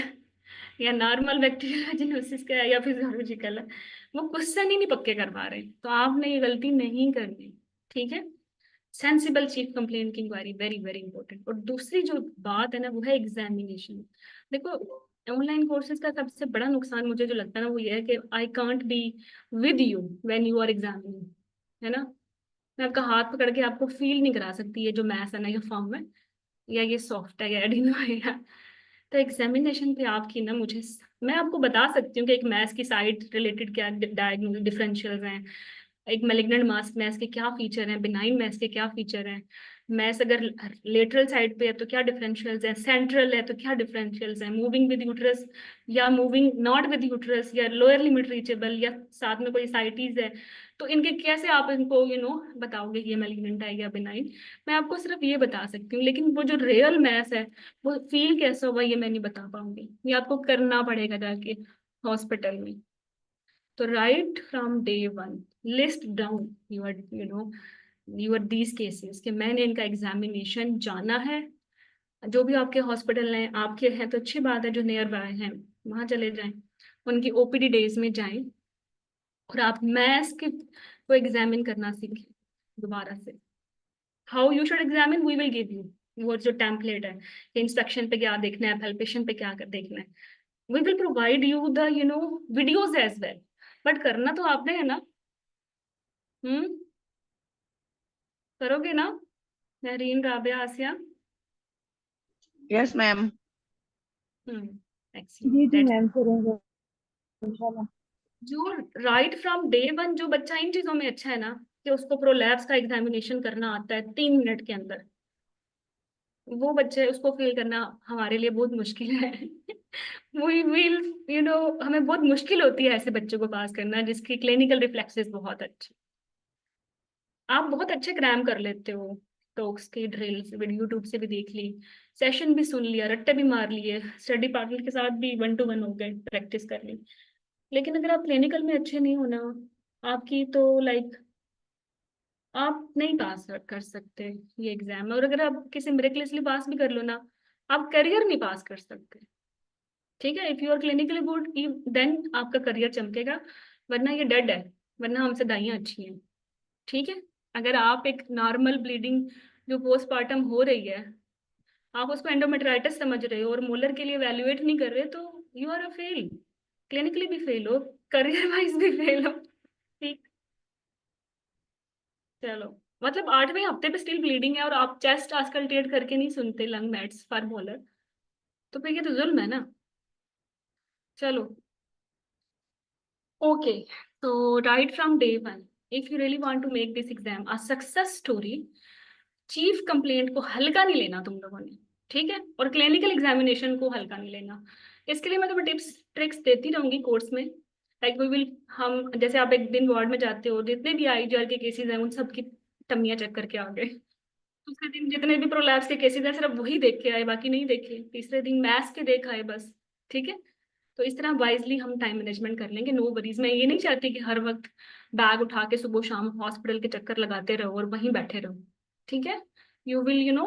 या नॉर्मल बैक्टीरियल वेजिनोसिस का है, या फिजियोलॉजिकल है। वो क्वेश्चन ही नहीं पक्के कर पा रहे, तो आपने ये गलती नहीं करनी। ठीक है, सेंसिबल चीफ कंप्लेंट की इंक्वायरी, वेरी वेरी इंपॉर्टेंट। और दूसरी जो बात है ना वो है एग्जामिनेशन। देखो, ऑनलाइन कोर्सेज का सबसे बड़ा नुकसान मुझे जो लगता है ना वो ये है कि I can't be with you when you are examining, है ना। मैं आपका हाथ पकड़ के आपको फील नहीं करा सकती ये जो मैथ्स है ना ये फॉर्म में, या ये सॉफ्ट है या एडिनो है या। तो एग्जामिनेशन पे आपकी ना मुझे, मैं आपको बता सकती हूँ कि एक मैथ्स की साइड रिलेटेड क्या डायग्नोस डिफरेंशियल्स हैं, एक मैलिग्नेंट मास मैथ्स के क्या फीचर हैं, बिनाइन मैथ्स के क्या फीचर हैं, मैथ्स अगर लेटरल साइड पे है तो क्या डिफरेंशियल्स हैं, सेंट्रल है तो क्या डिफरेंशियल्स हैं, मूविंग विद यूट्रस या मूविंग नॉट विद यूट्रस, या लोअर लिमिट रीचेबल, या साथ में कोई साइटीज है, तो इनके कैसे आप इनको बताओगे कि ये मैलिग्नेंट है या बिनाइन। मैं आपको सिर्फ ये बता सकती हूँ, लेकिन वो जो रियल मैथ्स है वो फील कैसे होगा ये मैं नहीं बता पाऊंगी, ये आपको करना पड़ेगा जाके हॉस्पिटल में। तो right from day one list down your your these cases कि मैंने इनका एग्जामिनेशन जाना है। जो भी आपके हॉस्पिटल हैं आपके हैं तो अच्छी बात है, जो नियर बाय हैं वहां चले जाएं, उनकी ओपीडी डेज में जाएं, और आप मैथ्स के को एग्जामिन करना सीखें दोबारा से। How you should examine we will give you वो जो टेम्पलेट है कि इंस्पेक्शन पे क्या देखना है, पैल्पेशन पे क्या देखना है, we will provide you the videos as well, but करना तो आपने है ना। हम्म, करोगे ना Nahreen, Rabia, Asiya? Yes ma'am. Excellent, जी जी दैट्स मैम, करेंगे इंशाल्लाह। जो राइट फ्रॉम डे वन जो बच्चा इन चीजों में अच्छा है ना, कि उसको प्रोलैब्स का एग्जामिनेशन करना आता है 3 मिनट के अंदर, वो बच्चे उसको फील करना हमारे लिए बहुत मुश्किल है। वी विल हमें बहुत मुश्किल होती है ऐसे बच्चों को पास करना जिसकी क्लिनिकल रिफ्लेक्सेस बहुत अच्छे। आप बहुत अच्छे क्रैम कर लेते हो, टॉक्स की ड्रिल्स यूट्यूब से भी देख ली, सेशन भी सुन लिया, रट्टे भी मार लिए, स्टडी पार्टनर के साथ भी 1 to 1 हो गए, प्रैक्टिस कर ली, लेकिन अगर आप क्लिनिकल में अच्छे नहीं हो ना, आपकी तो लाइक आप नहीं पास कर सकते ये एग्जाम। और अगर आप किसी मिरेकलसली पास भी कर लो ना, आप करियर नहीं पास कर सकते। ठीक है, if you are clinically good then आपका करियर चमकेगा, वरना ये डेड है, वरना हमसे दाइयां अच्छी हैं। ठीक है, अगर आप एक नॉर्मल ब्लीडिंग जो पोस्टमार्टम हो रही है आप उसको एंडोमेट्राइटिस समझ रहे हो और मोलर के लिए वैल्यूएट नहीं कर रहे, तो you are a fail, clinically भी फेल हो, करियर वाइज भी फेल हो। ठीक, चलो, मतलब 8वें हफ्ते पे स्टिल ब्लीडिंग है और आप चेस्ट आस्कल्टेट करके नहीं सुनते लंग मेट्स फॉर मोलर, तो फिर ये तो जुल्म है ना। चलो, ओके, तो right from day one if you really want to make this exam a success story, chief complaint को हल्का नहीं लेना तुम लोगों ने, ठीक है, और क्लिनिकल एग्जामिनेशन को हल्का नहीं लेना। इसके लिए मैं तुम्हें टिप्स ट्रिक्स देती रहूंगी कोर्स में, लाइक वी विल, हम जैसे आप एक दिन वार्ड में जाते हो, जितने भी आईजीआर के केसेस हैं उन सब की टम्मियाँ चेक करके आ गए, दूसरे दिन जितने भी प्रोलैप्स के केसेस हैं सिर्फ वही देख के आए, बाकी नहीं देखे, तीसरे दिन मैथ्स के देख आए बस। ठीक है, तो इस तरह वाइजली हम टाइम मैनेजमेंट कर लेंगे, नो वरीज। मैं ये नहीं चाहती कि हर वक्त बैग उठा के सुबह शाम हॉस्पिटल के चक्कर लगाते रहो और वहीं बैठे रहो। ठीक है, you will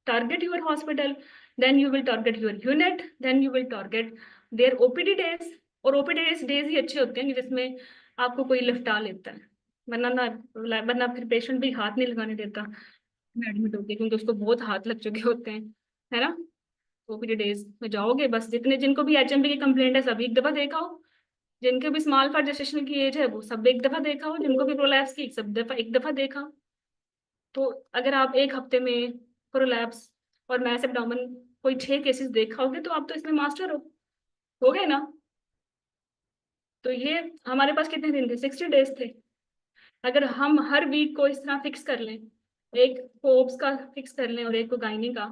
target your hospital, then you will target your unit, then you will target their OPD days. और ओपीडी डेज ही अच्छे होते हैं कि जिसमें आपको कोई लिफ्टा लेता है, वरना ना, वरना फिर पेशेंट भी हाथ नहीं लगाने देता में एडमिट होके, क्योंकि उसको बहुत हाथ लग चुके होते हैं, है ना। ओपीडी डेज में जाओगे, बस जितने जिनको भी एचएमपी की कंप्लेंट है सब एक दफा देखा हो, जिनके भी स्मॉल फॉर जेस्टेशन की एज है वो सब एक दफा देखा हो, जिनको भी प्रोलैप्स की सब दफा एक दफा देखा हो। तो अगर आप एक हफ्ते में प्रोलैप्स और मैस एब्डोमेन कोई 6 केसेस देखाओगे तो आप तो इसमें मास्टर हो गए ना। तो ये हमारे पास कितने दिन थे, 60 डेज थे। अगर हम हर वीक को इस तरह फिक्स कर लें, एक फोब्स का फिक्स कर लें और एक को गायनी का,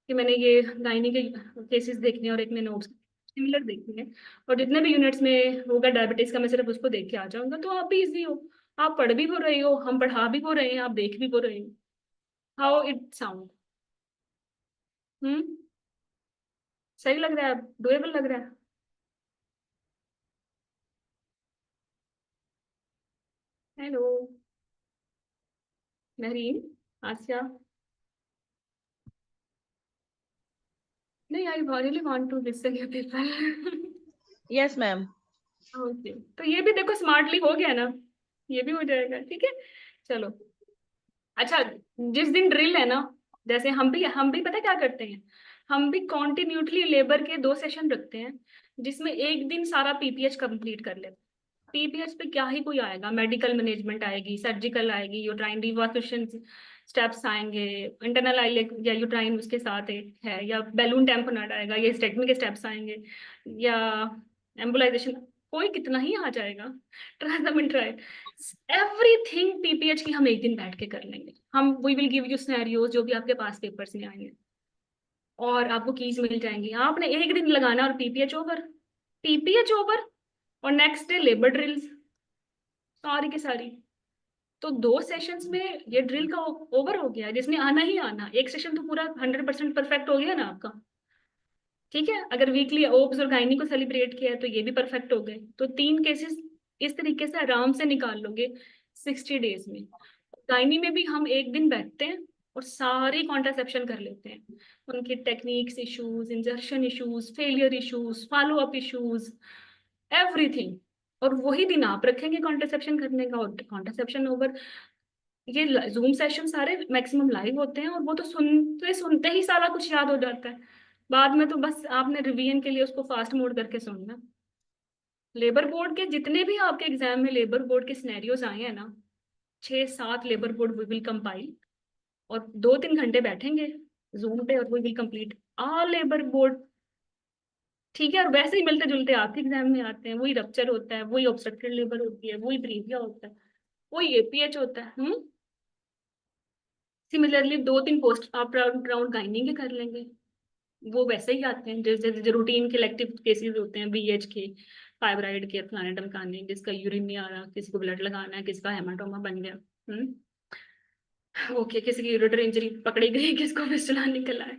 कि मैंने ये गायनी के केसेस देखने और एक में नोट्स सिमिलर देखने हैं, और जितने भी यूनिट्स में होगा डायबिटीज का मैं सिर्फ उसको देख के आ जाऊंगा, तो आप भी इजी हो, आप पढ़ भी हो रहे हो, हम पढ़ा भी हो रहे हैं, आप देख भी हो रहे हो। How it sound? हम्म, सही लग रहा है, डुएबल लग रहा है? हेलो महरीन, आसिया? नहीं, I really want to listen your paper. Yes ma'am. Okay, तो ये भी देखो स्मार्टली हो गया ना, ये भी हो जाएगा, ठीक है। चलो, अच्छा, जिस दिन ड्रिल है ना, जैसे हम भी पता है क्या करते हैं, हम भी कॉन्टिन्यूटली लेबर के 2 सेशन रखते हैं, जिसमें एक दिन सारा पीपीएच कंप्लीट कर लेते हैं। पीपीएच पे क्या ही कोई आएगा, मेडिकल मैनेजमेंट आएगी, सर्जिकल आएगी, यूट्राइन रिवॉल्यूशन स्टेप्स आएंगे, इंटरनल आइलेक या यूट्राइन उसके साथ है, या बैलून टेम्पोनेट आएगा, या स्टेटमी के स्टेप्स आएंगे, या एम्बुलाइजेशन, कोई कितना ही आ जाएगा, ट्रांसमिट, एवरीथिंग पीपीएच की हम एक दिन बैठ के कर लेंगे। हम we will give you scenarios जो भी आपके पास पेपर्स में आएंगे, और आपको कीज मिल जाएंगी, आपने एक दिन लगाना और पीपीएच ओवर, पीपीएच ओवर, और नेक्स्ट डे लेबर ड्रिल्स सारी की सारी। तो 2 सेशंस में ये ड्रिल का ओवर हो गया, जिसने आना ही आना, एक सेशन तो पूरा 100% परफेक्ट हो गया ना आपका। ठीक है, अगर वीकली ओब्स और गायनी को सेलिब्रेट किया है तो ये भी परफेक्ट हो गए, तो 3 केसेस इस तरीके से आराम से निकाल लोगे 60 डेज में। गायनी में भी हम एक दिन बैठते हैं और सारी कॉन्ट्रासेप्शन कर लेते हैं, उनके techniques issues, इंजर्शन issues, failure issues, follow up issues, everything, और वही दिन आप रखेंगे कॉन्ट्रासेप्शन करने का, और कॉन्ट्रासेप्शन ओवर। ये जूम सेशन सारे मैक्सिमम लाइव होते हैं, और वो तो सुनते सुनते ही सारा कुछ याद हो जाता है, बाद में तो बस आपने रिवीजन के लिए उसको फास्ट मोड करके सुनना। लेबर बोर्ड के जितने भी आपके एग्जाम में लेबर बोर्ड के सिनेरियोज आए हैं ना, 6-7 labour board we will compile, और 2-3 घंटे बैठेंगे जूम पे, और we will complete all labour board. ठीक है, और वैसे ही मिलते जुलते आपके एग्जाम में आते हैं, वही रप्चर होता है, वही ऑब्स्ट्रक्टेड लेबर होती है, वही प्रीविया होता है, वही एपीएच होता है। सिमिलरली 2-3 पोस्ट आप राउंड गाइनिंग के कर लेंगे, वो वैसे ही आते हैं जैसे रूटीन के इलेक्टिव केसेस होते हैं, बीएच के, फाइब्राइड के, फलाने ढमकाने, जिसका यूरिन नहीं आ रहा, किसी को ब्लड लगाना है, किसी का हेमाटोमा बन गया, ओके, किसी की यूरेटर इंजरी पकड़ी गई, किसको फिस्टुला निकल आया,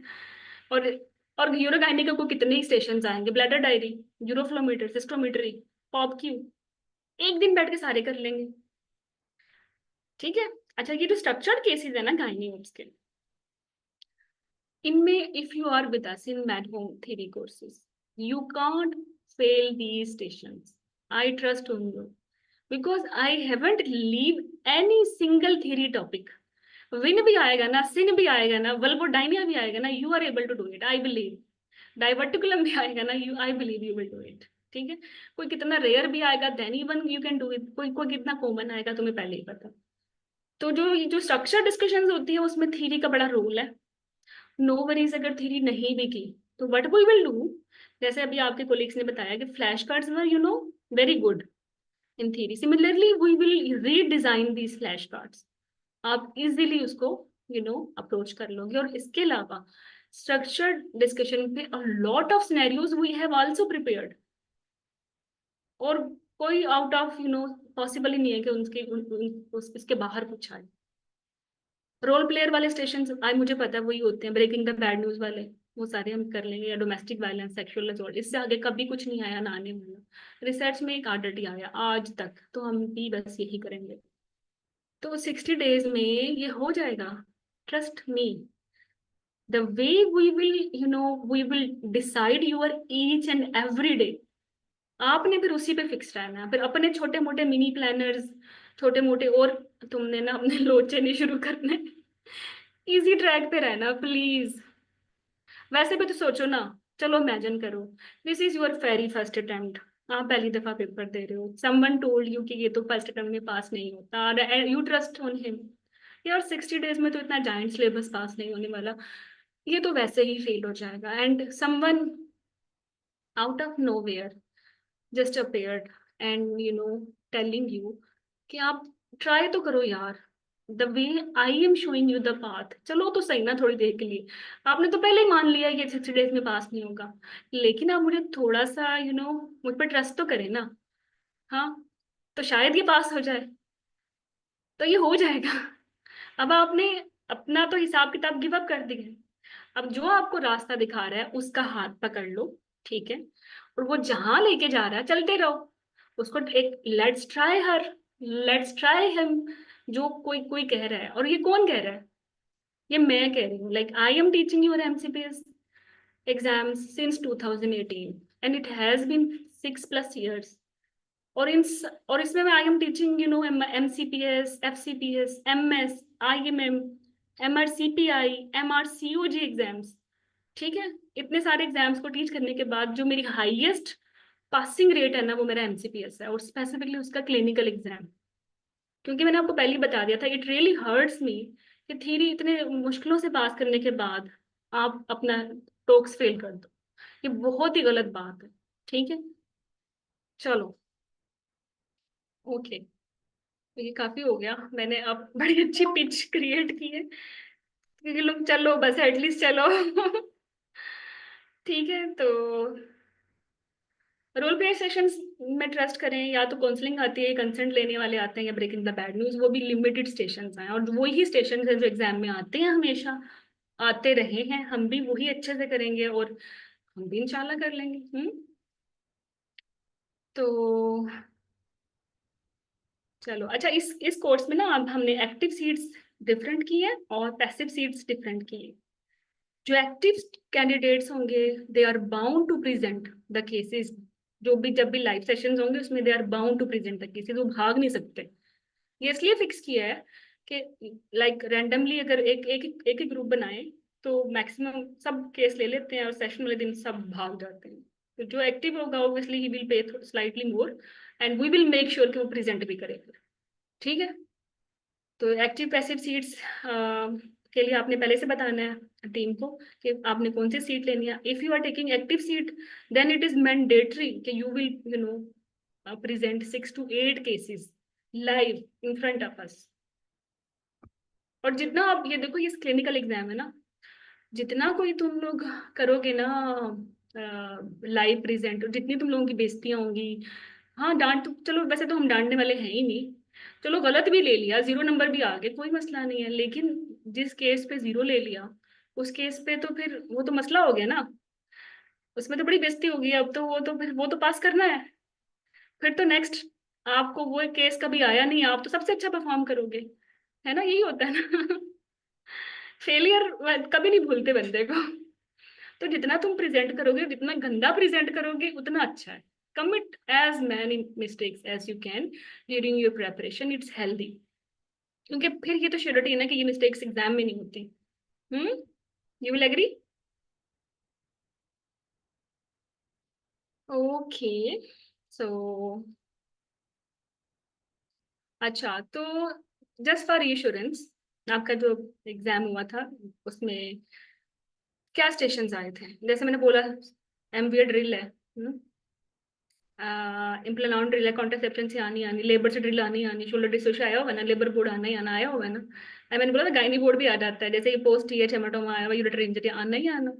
और यूरोगाइनिक को कितने ही स्टेशन आएंगे, ब्लैडर डायरी, यूरोफ्लोमीटर, सिस्टोमीटरी, पॉप क्यू, एक दिन बैठ के सारे कर लेंगे। ठीक है। अच्छा, ये जो स्ट्रक्चर्ड केसेस है ना गायनी के, इनमें if you are with us in mat home theory courses, you can't fail these stations, I trust on you, because I haven't leave any single theory topic. VIN भी आएगा ना, सिन भी आएगा ना, वल्वोडाइनिया भी आएगा ना, you are able to do it, I believe. Diverticulum भी आएगा ना, you, I believe you will do it. ठीक है, कोई कितना रेयर भी आएगा, then even you can do it, कोई कोई कितना कॉमन आएगा तुम्हें पहले ही पता। तो जो स्ट्रक्चर डिस्कशंस होती है उसमें थ्योरी का बड़ा रोल है। नो वरीज, अगर थ्योरी नहीं भी की तो व्हाट वी विल डू, जैसे अभी आपके कोलिग्स ने बताया कि flash cards were very good in theory, similarly we will redesign these flash cards, आप इजीली उसको अप्रोच कर लोगे। और इसके अलावा स्ट्रक्चर्ड डिस्कशन पे a lot of scenarios we have also prepared, और कोई आउट ऑफ पॉसिबल ही नहीं है कि इसके बाहर कुछ आए। रोल प्लेयर वाले स्टेशन आए, मुझे पता है वही होते हैं, ब्रेकिंग द बैड न्यूज वाले, वो सारे हम कर लेंगे, या डोमेस्टिक वायलेंस, सेक्सुअल असॉल्ट, इससे आगे कभी कुछ नहीं आया, ना आने वाला। रिसर्च में एक आर्डर आया आज तक, तो हम भी बस यही करेंगे। तो 60 डेज में ये हो जाएगा, trust me. The way we will decide your each and every day, आपने फिर उसी पे फिक्स रहना है। फिर अपने छोटे मोटे मिनी प्लानर्स, छोटे मोटे, और तुमने ना अपने लोचे नहीं शुरू करने, इजी ट्रैक पे रहना प्लीज। वैसे भी तो सोचो ना, चलो इमेजिन करो, this is your very first attempt, आप पहली दफा पेपर दे रहे हो, समवन टोल्ड यू कि ये तो फर्स्ट अटेम्प्ट में पास नहीं होता, यू ट्रस्ट ऑन हिम, यार 60 डेज में तो इतना जाइंट सिलेबस पास नहीं होने वाला, ये तो वैसे ही फेल हो जाएगा, and someone out of nowhere just appeared and telling you कि आप ट्राई तो करो यार, the way I am showing you the path, चलो तो सही ना थोड़ी देर के लिए, आपने तो पहले ही मान लिया कि 60 डेज में पास नहीं होगा, लेकिन आप मुझे थोड़ा सा मुझ पर ट्रस्ट तो करें ना। हाँ, तो शायद ये पास हो जाए, तो ये हो जाएगा। अब आपने अपना तो हिसाब किताब गिव अप कर दिया, अब जो आपको रास्ता दिखा रहा है उसका हाथ पकड़ लो, ठीक है, और वो जहां लेके जा रहा है चलते रहो, उसको एक let's try her, let's try him, जो कोई कोई कह रहा है, और ये कौन कह रहा है, ये मैं कह रही हूँ, like I am teaching your MCPS exams since 2018 and it has been 6+ years, और इसमें मैं I am teaching MCPS, FCPS, MS, IMM, MRCPI, MRCOG exams, ठीक है। इतने सारे एग्जाम्स को टीच करने के बाद जो मेरी हाईएस्ट पासिंग रेट है ना, वो मेरा MCPS है, और स्पेसिफिकली उसका क्लिनिकल एग्जाम। क्योंकि मैंने आपको पहले ही बता दिया था, इट रियली हर्ट्स मी कि थ्योरी इतने मुश्किलों से पास करने के बाद आप अपना टॉक्स फेल कर दो। ये बहुत ही गलत बात है, ठीक है। चलो, ओके, तो ये काफी हो गया, मैंने अब बड़ी अच्छी पिच क्रिएट की है, क्योंकि लोग चलो बस एटलीस्ट चलो। ठीक है, तो रोल प्ले सेशंस में ट्रस्ट करें, या तो काउंसलिंग आती है, कंसेंट लेने वाले आते हैं, या ब्रेकिंग द बैड न्यूज, वो भी लिमिटेड स्टेशन हैं, और वही स्टेशन है जो एग्जाम में आते हैं, हमेशा आते रहे हैं, हम भी वही अच्छे से करेंगे, और हम भी इंशाल्लाह कर लेंगे। तो चलो, अच्छा, इस कोर्स में ना अब हमने एक्टिव सीट्स डिफरेंट की है और पैसिव सीट्स डिफरेंट की है। जो एक्टिव कैंडिडेट्स होंगे, they are bound to present the cases, जो भी जब भी लाइव सेशंस होंगे उसमें they are bound to present the cases, वो भाग नहीं सकते। ये इसलिए फिक्स किया है कि लाइक रैंडमली अगर एक एक एक ग्रुप बनाए तो मैक्सिमम सब केस ले लेते हैं, और सेशन वाले दिन सब भाग जाते हैं। तो जो एक्टिव होगा obviously he will pay slightly more, and we will make sure कि वो प्रेजेंट भी करेगा, ठीक है। तो एक्टिव पैसिव सीट्स के लिए आपने पहले से बताना है टीम को कि आपने कौन सी सीट लेनी है। If you are taking active seat, then it is mandatory कि you will present 6 to 8 cases live in front of us. और जितना आप ये देखो, ये क्लिनिकल एग्जाम है ना, जितना कोई तुम लोग करोगे ना लाइव प्रेजेंट, जितनी तुम लोगों की बेइज्जतियां होंगी, हाँ डांट तो चलो, वैसे तो हम डांटने वाले हैं ही नहीं, चलो गलत भी ले लिया, 0 नंबर भी आ गए, कोई मसला नहीं है, लेकिन जिस केस पे 0 ले लिया, उस केस पे तो फिर वो तो मसला हो गया ना, उसमें तो बड़ी बेइज्जती होगी। अब तो वो तो फिर वो तो पास करना है, फिर तो नेक्स्ट आपको वो केस कभी आया नहीं, आप तो सबसे अच्छा परफॉर्म करोगे, है ना, यही होता है ना। फेलियर कभी नहीं भूलते बंदे को। तो जितना तुम प्रेजेंट करोगे, जितना गंदा प्रेजेंट करोगे, उतना अच्छा है। Commit as many mistakes as you can during your preparation, it's healthy, क्योंकि फिर ये तो श्योरिटी है ना कि ये मिस्टेक्स एग्जाम में नहीं होती। You will agree? Okay, so अच्छा, तो जस्ट फॉर रिएश्योरेंस, आपका जो एग्जाम हुआ था उसमें क्या स्टेशंस आए थे? जैसे मैंने बोला, एमबीए ड्रिल है, इम्प्लान ड्रिल है, कॉन्ट्रासेप्शन से आनी आनी, लेबर से ड्रिल आनी आनी, शोल्डर डिस्ट्रोस आया होगा ना, लेबर बोर्ड आना ही आना, आया होगा ना। मैंने बोला था गायनी बोर्ड भी आ जाता है, जैसे ये पोस्ट टी एच हेमाटोमा आया हुआ, यूरेटर इंजरी आना ही आना।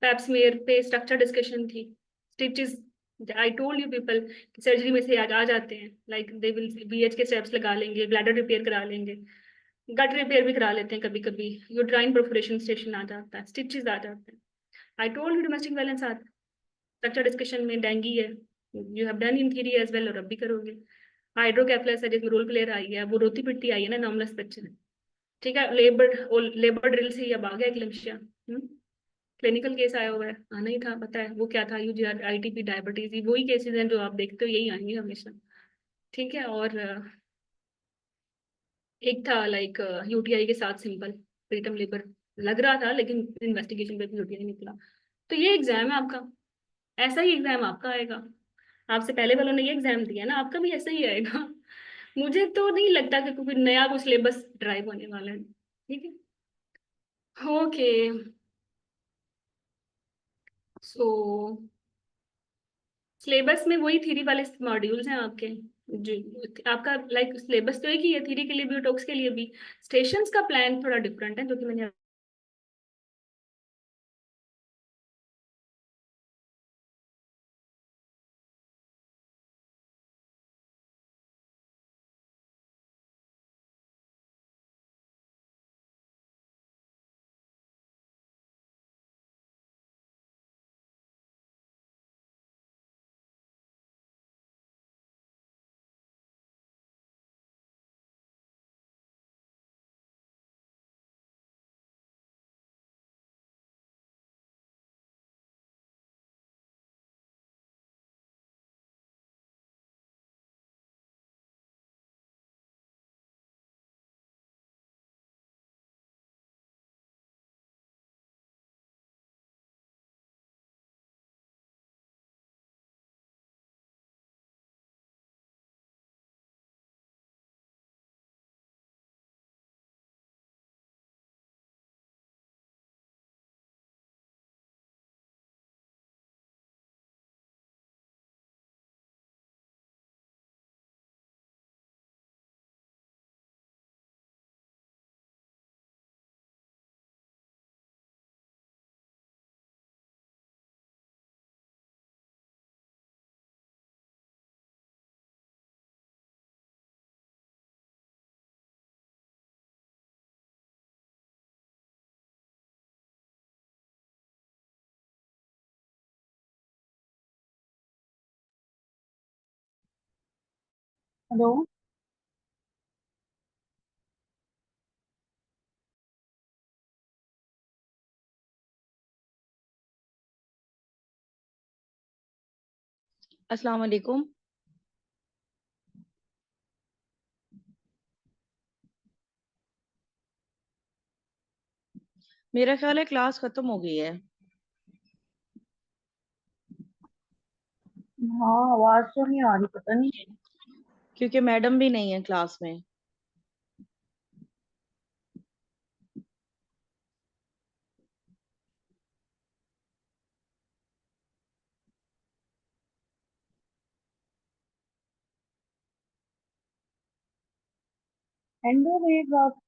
पैप्समेयर पे स्ट्रक्चर डिस्कशन थी, stitches, I told you people, surgery में से आ जाते हैं, लाइक दे विल बीएच के स्टेप्स लगा लेंगे, ब्लैडर रिपेयर करा लेंगे, गट रिपेयर भी करा लेते हैं कभी कभी, यूट्राइन परफोरेशन स्टेशन आ जाता है, स्टिचेस आ जाते हैं। I told you domestic violence आता है, स्ट्रक्चर डिस्कशन में डेंगी है, you have done in theory as well, और अब भी करोगे। हाइड्रोकेफलस है जिसमें रोल प्लेयर आई है, वो रोती पिटती आई है ना, नॉर्मलस बच्चे ने, ठीक है। लेबर ड्रिल से ही अब आ गया एक्लेम्शिया, क्लिनिकल केस आया हुआ है, आना ही था, पता है वो क्या था, यूजीआर आईटीपी डायबिटीज, वही केसेस हैं जो आप देखते हो, यही आएंगे हमेशा, ठीक है। और एक था लाइक यूटीआई के साथ सिंपल प्रीटम लेबर लग रहा था, लेकिन इन्वेस्टिगेशन पे भी यूटीआई निकला। तो ये एग्जाम है आपका, ऐसा ही एग्जाम आपका आएगा। आपसे पहले वालों ने ये एग्जाम दिया ना, आपका भी ऐसा ही आएगा। मुझे तो नहीं लगता कि कोई नया कुछ सिलेबस ड्राइव होने वाला है, ठीक है। ओके, सो सिलेबस में वही थ्योरी वाले मॉड्यूल्स हैं आपके, जो आपका लाइक सिलेबस तो एक ही है, थ्योरी के लिए भी और टॉक्स के लिए भी। स्टेशंस का प्लान थोड़ा डिफरेंट है, जो कि मैंने हेलो। अस्सलाम वालेकुम। मेरा ख्याल है क्लास खत्म हो गई है, हाँ, आवाज तो नहीं आ रही, पता नहीं। क्योंकि मैडम भी नहीं है क्लास में। एंड हो गई बात।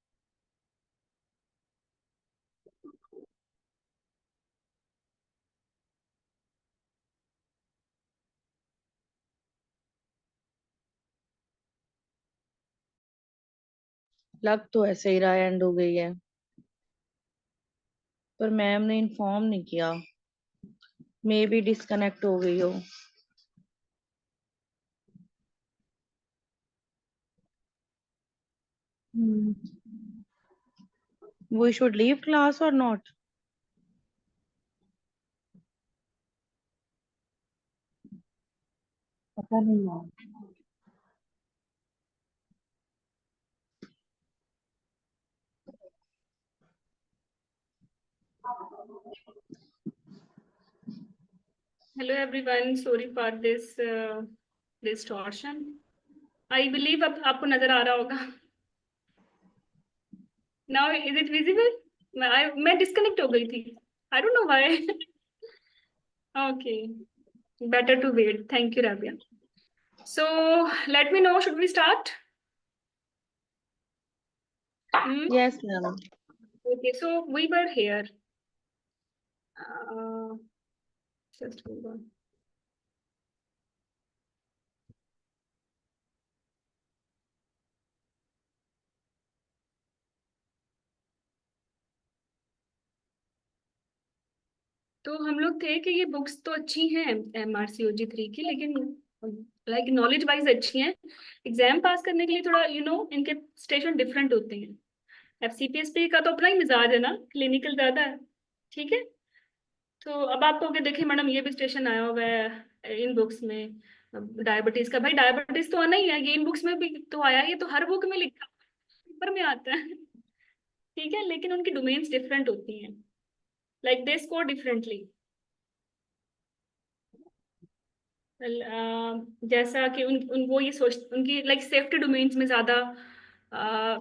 लग तो ऐसे ही रहा एंड हो गई है, पर मैम ने इन्फॉर्म नहीं किया। मे बी डिस्कनेक्ट हो गई हो। Hmm, we should leave class और नॉट? पता नहीं यार। Hello everyone, sorry for this distortion. I believe अब आपको नजर आ रहा होगा। Now is it visible? मैं डिस्कनेक्ट हो गई थी। I don't know why. Okay, better to wait. Thank you Rabia. So let me know, should we start? Yes ma'am. Okay, so we were here. Uh, just hold on. तो हम लोग थे कि ये बुक्स तो अच्छी हैं MRCOG 3 की, लेकिन लाइक नॉलेज वाइज अच्छी हैं। एग्जाम पास करने के लिए थोड़ा इनके स्टेशन डिफरेंट होते हैं। FCPSP का तो अपना ही मिजाज है ना, क्लिनिकल ज्यादा है। ठीक है। तो अब आप कहोगे देखिए मैडम ये भी स्टेशन आया हुआ है इन बुक्स में, डायबिटीज का। भाई डायबिटीज तो आना ही है, ये इन बुक्स में भी तो आया है, ये तो हर बुक में लिखा पेपर में आता है। ठीक है, लेकिन उनकी डोमेन्स डिफरेंट होती हैं, लाइक दे स्कोर डिफरेंटली। जैसा कि उन वो ये सोच उनकी लाइक सेफ्टी डोमेन्स में ज्यादा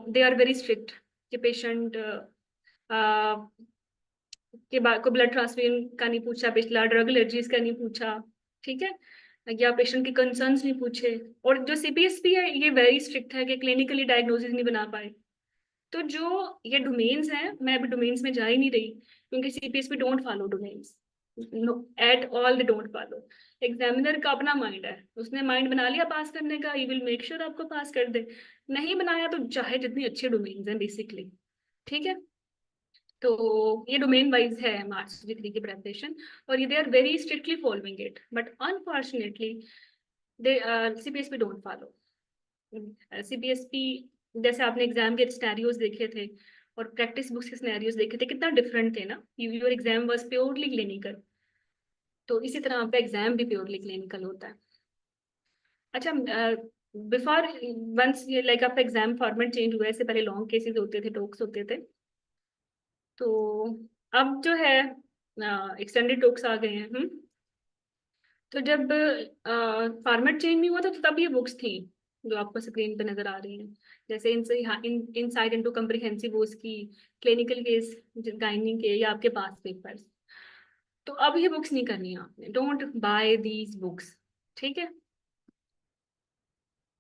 दे आर वेरी स्ट्रिक्ट कि पेशेंट के बाद को ब्लड ट्रांसफ्यूजन का नहीं पूछा, पिछला ड्रग एलर्जीज का नहीं पूछा। ठीक है, या पेशेंट के कंसर्न्स नहीं पूछे। और जो CPSP है ये वेरी स्ट्रिक्ट है कि क्लिनिकली डायग्नोसिस नहीं बना पाए। तो जो ये डोमेन्स हैं, मैं अभी डोमेन्स में जा ही नहीं रही क्योंकि CPSP don't follow domains, no at all they don't follow. Examiner का अपना माइंड है, उसने माइंड बना लिया पास करने का, ही विल मेक श्योर आपको पास कर दे। नहीं बनाया तो चाहे जितनी अच्छी डोमेन्स हैं बेसिकली। ठीक है, तो ये डोमेन वाइज है MRCOG 3 की प्रेपरेशन, और ये they are very strictly following it, but unfortunately they CPSP don't follow. CPSP जैसे आपने एग्जाम के सिनेरियोज देखे थे और प्रैक्टिस बुक्स के सिनेरियोज देखे थे, कितना डिफरेंट थे ना। Your exam was purely clinical, तो इसी तरह आपका एग्जाम भी प्योरली क्लिनिकल होता है। अच्छा, बिफोर वंस ये लाइक आपका एग्जाम फॉर्मेट चेंज हुआ है, इससे पहले लॉन्ग केसेस होते थे, टॉक्स होते थे। तो अब जो है एक्सटेंडेड टॉक्स आ गए हैं। तो जब फॉर्मेट चेंज नहीं हुआ था तो तब ये बुक्स थी जो आपको स्क्रीन पे नजर आ रही हैं, जैसे इनसाइड इनटू कम्प्रिहेंसिव वो की क्लिनिकल केस गायनी के, या आपके पास पेपर्स। तो अब ये बुक्स नहीं करनी है आपने, डोंट बाय दीज बुक्स। ठीक है,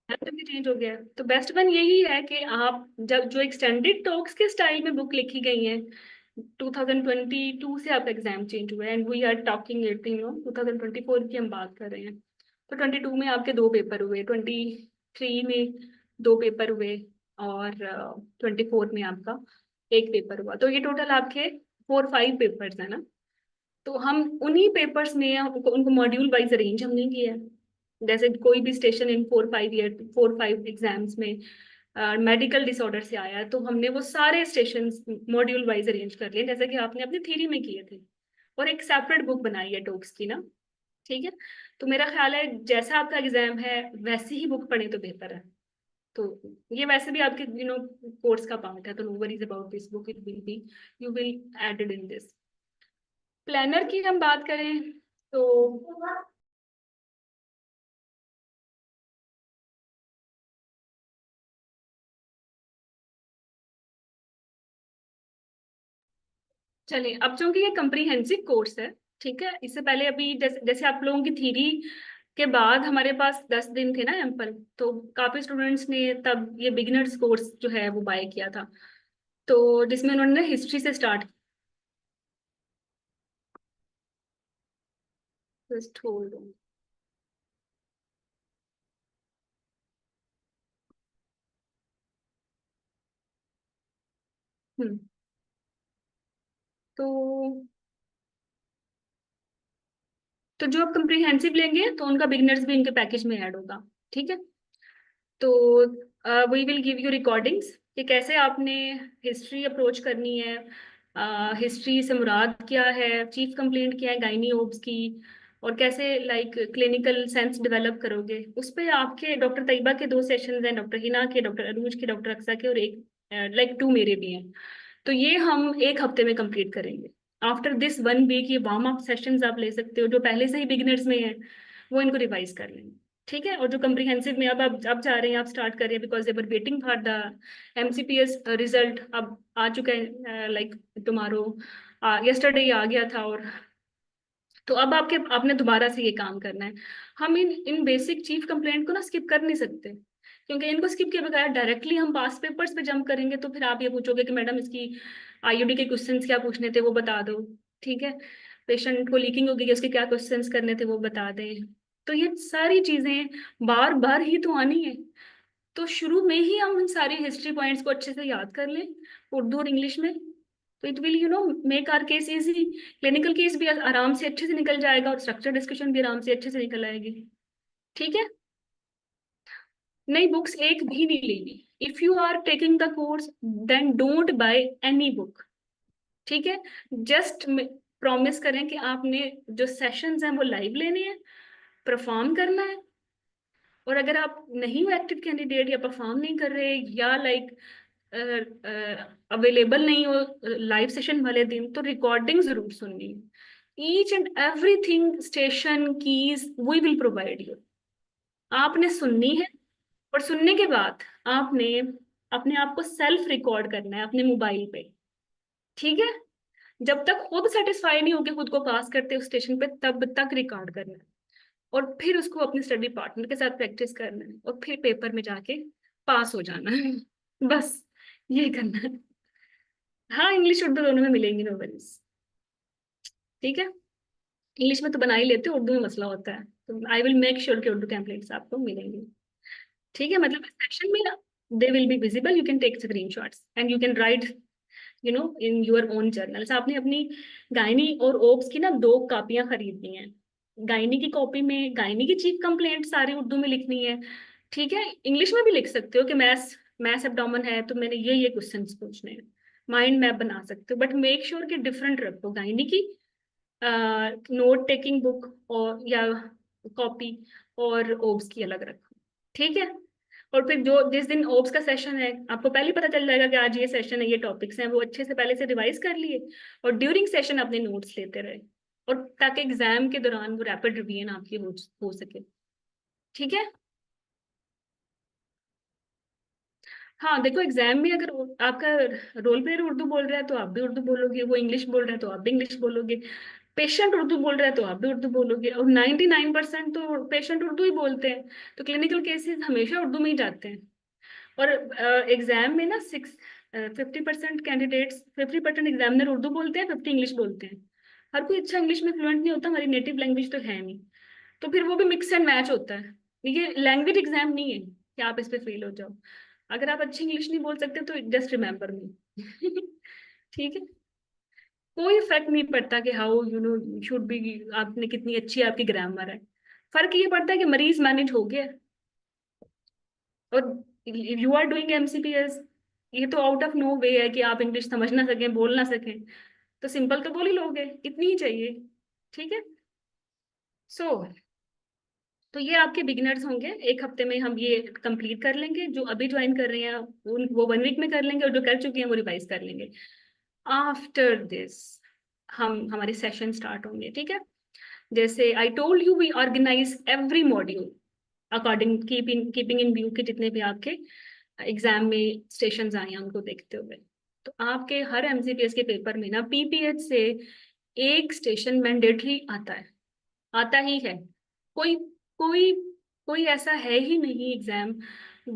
तो ये चेंज हो गया है। तो बेस्ट वन यही है कि आप जब जो एक्सटेंडेड टॉक्स के स्टाइल में बुक लिखी गई है, 2022 से आपका एग्जाम चेंज हुआ है and we are talking it 2024 की हम बात कर रहे हैं। तो 22 में आपके दो पेपर हुए, 23 में दो पेपर हुए, और 24 में आपका एक पेपर हुआ। तो ये टोटल आपके 4-5 पेपर्स है ना। तो हम उन्हीं पेपर्स में उनको मॉड्यूल वाइज अरेंज हम नहीं किया है। जैसे कोई भी स्टेशन इन 4-5 एग्जाम्स में मेडिकल डिसऑर्डर से आया, तो हमने वो सारे स्टेशन मॉड्यूल वाइज अरेंज कर लिए, जैसे कि आपने अपनी थ्योरी में किए थे, और एक सेपरेट बुक बनाई है टॉक्स की ना। ठीक है, तो मेरा ख्याल है जैसा आपका एग्जाम है वैसी ही बुक पढ़े तो बेहतर है। तो ये वैसे भी आपके कोर्स का पार्ट है, तो no worries about this book, it will be, you will added in this. Planner की हम बात करें तो चलिए, अब चूंकि ये कम्प्रीहेंसिव कोर्स है, ठीक है, इससे पहले अभी जैसे जैसे आप लोगों की थ्योरी के बाद हमारे पास 10 दिन थे ना एम्पल, तो काफी स्टूडेंट्स ने तब ये बिगिनर्स कोर्स जो है वो बाय किया था, तो जिसमें उन्होंने हिस्ट्री से start. Just hold on. Hmm तो तो जो आप कम्प्रीहेंसिव लेंगे तो उनका बिगिनर्स भी इनके पैकेज में ऐड होगा। ठीक है, तो we will give you recordings कि कैसे आपने हिस्ट्री अप्रोच करनी है, हिस्ट्री से मुराद क्या है, चीफ कंप्लेंट क्या है गायनी ओब्स की, और कैसे लाइक क्लिनिकल सेंस डेवलप करोगे। उस पे आपके डॉक्टर तैयबा के 2 सेशंस हैं, डॉक्टर हिना के, डॉक्टर अरूज के, डॉक्टर अक्सा के, और एक लाइक 2 मेरे भी हैं। तो ये हम एक हफ्ते में कंप्लीट करेंगे। आफ्टर दिस 1 वीक ये वार्म अप सेशंस आप ले सकते हो, जो पहले से ही बिगिनर्स में है वो इनको रिवाइज कर लेंगे। ठीक है, और जो कम्प्रीहेंसिव में अब जा रहे हैं, आप स्टार्ट कर रहे हैं, because they're waiting for the MCPS result, अब आ चुका है, लाइक टुमारो, यस्टरडे आ गया था, और तो अब आपने दोबारा से ये काम करना है। हम इन इन बेसिक चीफ कंप्लेंट को ना स्किप कर नहीं सकते, क्योंकि इनको स्किप किए बगैर डायरेक्टली हम पास पेपर्स पे जंप करेंगे तो फिर आप ये पूछोगे कि मैडम इसकी आईयूडी के क्वेश्चंस क्या पूछने थे वो बता दो। ठीक है, पेशेंट को लीकिंग होगी कि उसके क्या क्वेश्चंस करने थे वो बता दें। तो ये सारी चीजें बार बार ही तो आनी है, तो शुरू में ही हम इन सारी हिस्ट्री पॉइंट्स को अच्छे से याद कर लें, उर्दू और इंग्लिश में, तो it will make our case easy. Clinical case भी आराम से अच्छे से निकल जाएगा, और स्ट्रक्चर डिस्कशन भी आराम से अच्छे से निकल आएगी। ठीक है, नई बुक्स एक भी नहीं लेनी। If you are taking the course then don't buy any book. ठीक है, जस्ट प्रॉमिस करें कि आपने जो सेशंस हैं वो लाइव लेने हैं, परफॉर्म करना है, और अगर आप नहीं हो एक्टिव कैंडिडेट या परफॉर्म नहीं कर रहे, या लाइक अवेलेबल नहीं हो लाइव सेशन वाले दिन, तो रिकॉर्डिंग जरूर सुननी है। Each and everything, station keys we will provide you, आपने सुननी है, और सुनने के बाद आपने अपने आप को सेल्फ रिकॉर्ड करना है अपने मोबाइल पे। ठीक है, जब तक खुद सेटिस्फाई नहीं होगे खुद को पास करते उस स्टेशन पे, तब तक रिकॉर्ड करना है, और फिर उसको अपने स्टडी पार्टनर के साथ प्रैक्टिस करना है, और फिर पेपर में जाके पास हो जाना है। बस ये करना है। हाँ, इंग्लिश उर्दू दोनों में मिलेंगी, नो वरीज। ठीक है, इंग्लिश में तो बना ही लेते हो, उर्दू में मसला होता है, तो आई विल मेक श्योर कि उर्दू टेम्पलेट्स आपको मिलेंगे। ठीक है, मतलब सेक्शन में they will be visible, you can take screenshots and you can write in your own journals. आपने अपनी गायनी और ओब्स की ना 2 कापियां खरीदनी है। गायनी की कॉपी में गायनी की चीफ कंप्लेंट सारी उर्दू में लिखनी है। ठीक है, इंग्लिश में भी लिख सकते हो कि मैथ्स मैथ्स एब्डोमेन है तो मैंने ये क्वेश्चन पूछने हैं, माइंड मैप बना सकते हो, बट मेक श्योर कि डिफरेंट रखो, गायनी की नोट टेकिंग बुक और या कॉपी, और ओब्स की अलग रखो। ठीक है, और फिर जो जिस दिन ओब्स का सेशन है आपको पहले ही पता चल जाएगा कि आज ये सेशन है, ये टॉपिक्स हैं, वो अच्छे से पहले से रिवाइज कर लिए, और ड्यूरिंग सेशन अपने नोट्स लेते रहे, और ताकि एग्जाम के दौरान वो रैपिड रिवीजन आपकी हो सके। ठीक है, हाँ देखो, एग्जाम में अगर आपका रोल प्लेयर उर्दू बोल रहा है तो आप भी उर्दू बोलोगे, वो इंग्लिश बोल रहा है तो आप भी इंग्लिश बोलोगे, पेशेंट उर्दू बोल रहा है तो आप भी उर्दू बोलोगे, और 99% तो पेशेंट उर्दू ही बोलते हैं, तो क्लिनिकल केसेस हमेशा उर्दू में ही जाते हैं। और एग्जाम में ना 50% कैंडिडेट्स, 50% एग्जामिनर उर्दू बोलते हैं, 50 इंग्लिश बोलते हैं। हर कोई अच्छा इंग्लिश में फ्लुएंट नहीं होता, हमारी नेटिव लैंग्वेज तो है नहीं, तो फिर वो भी मिक्स एंड मैच होता है। ये लैंग्वेज एग्जाम नहीं है कि आप इस पे फेल हो जाओ। अगर आप अच्छी इंग्लिश नहीं बोल सकते तो जस्ट रिमेम्बर मी। ठीक है, कोई फर्क नहीं पड़ता कि हाउ शुड बी, आपने कितनी अच्छी आपकी ग्रामर है, फर्क ये पड़ता है कि मरीज मैनेज हो गया और यू आर डूइंग एमसीपीएस। ये तो आउट ऑफ नो वे है कि आप इंग्लिश समझ ना सकें, बोल ना सकें, तो सिंपल तो बोल ही लोगे, इतनी ही चाहिए। ठीक है। सो तो ये आपके बिगिनर्स होंगे। एक हफ्ते में हम ये कंप्लीट कर लेंगे। जो अभी ज्वाइन कर रहे हैं वो 1 वीक में कर लेंगे, और जो कर चुके हैं वो रिवाइज कर लेंगे। आफ्टर दिस हमारे सेशन स्टार्ट होंगे। ठीक है। जैसे I told you, we organise every module according keeping in view के जितने भी आपके एग्जाम में स्टेशंस आए हैं उनको देखते हुए। तो आपके हर एमसीपीएस के पेपर में ना पीपीएच से एक स्टेशन मैंडेटरी आता ही है। कोई कोई कोई ऐसा है ही नहीं एग्जाम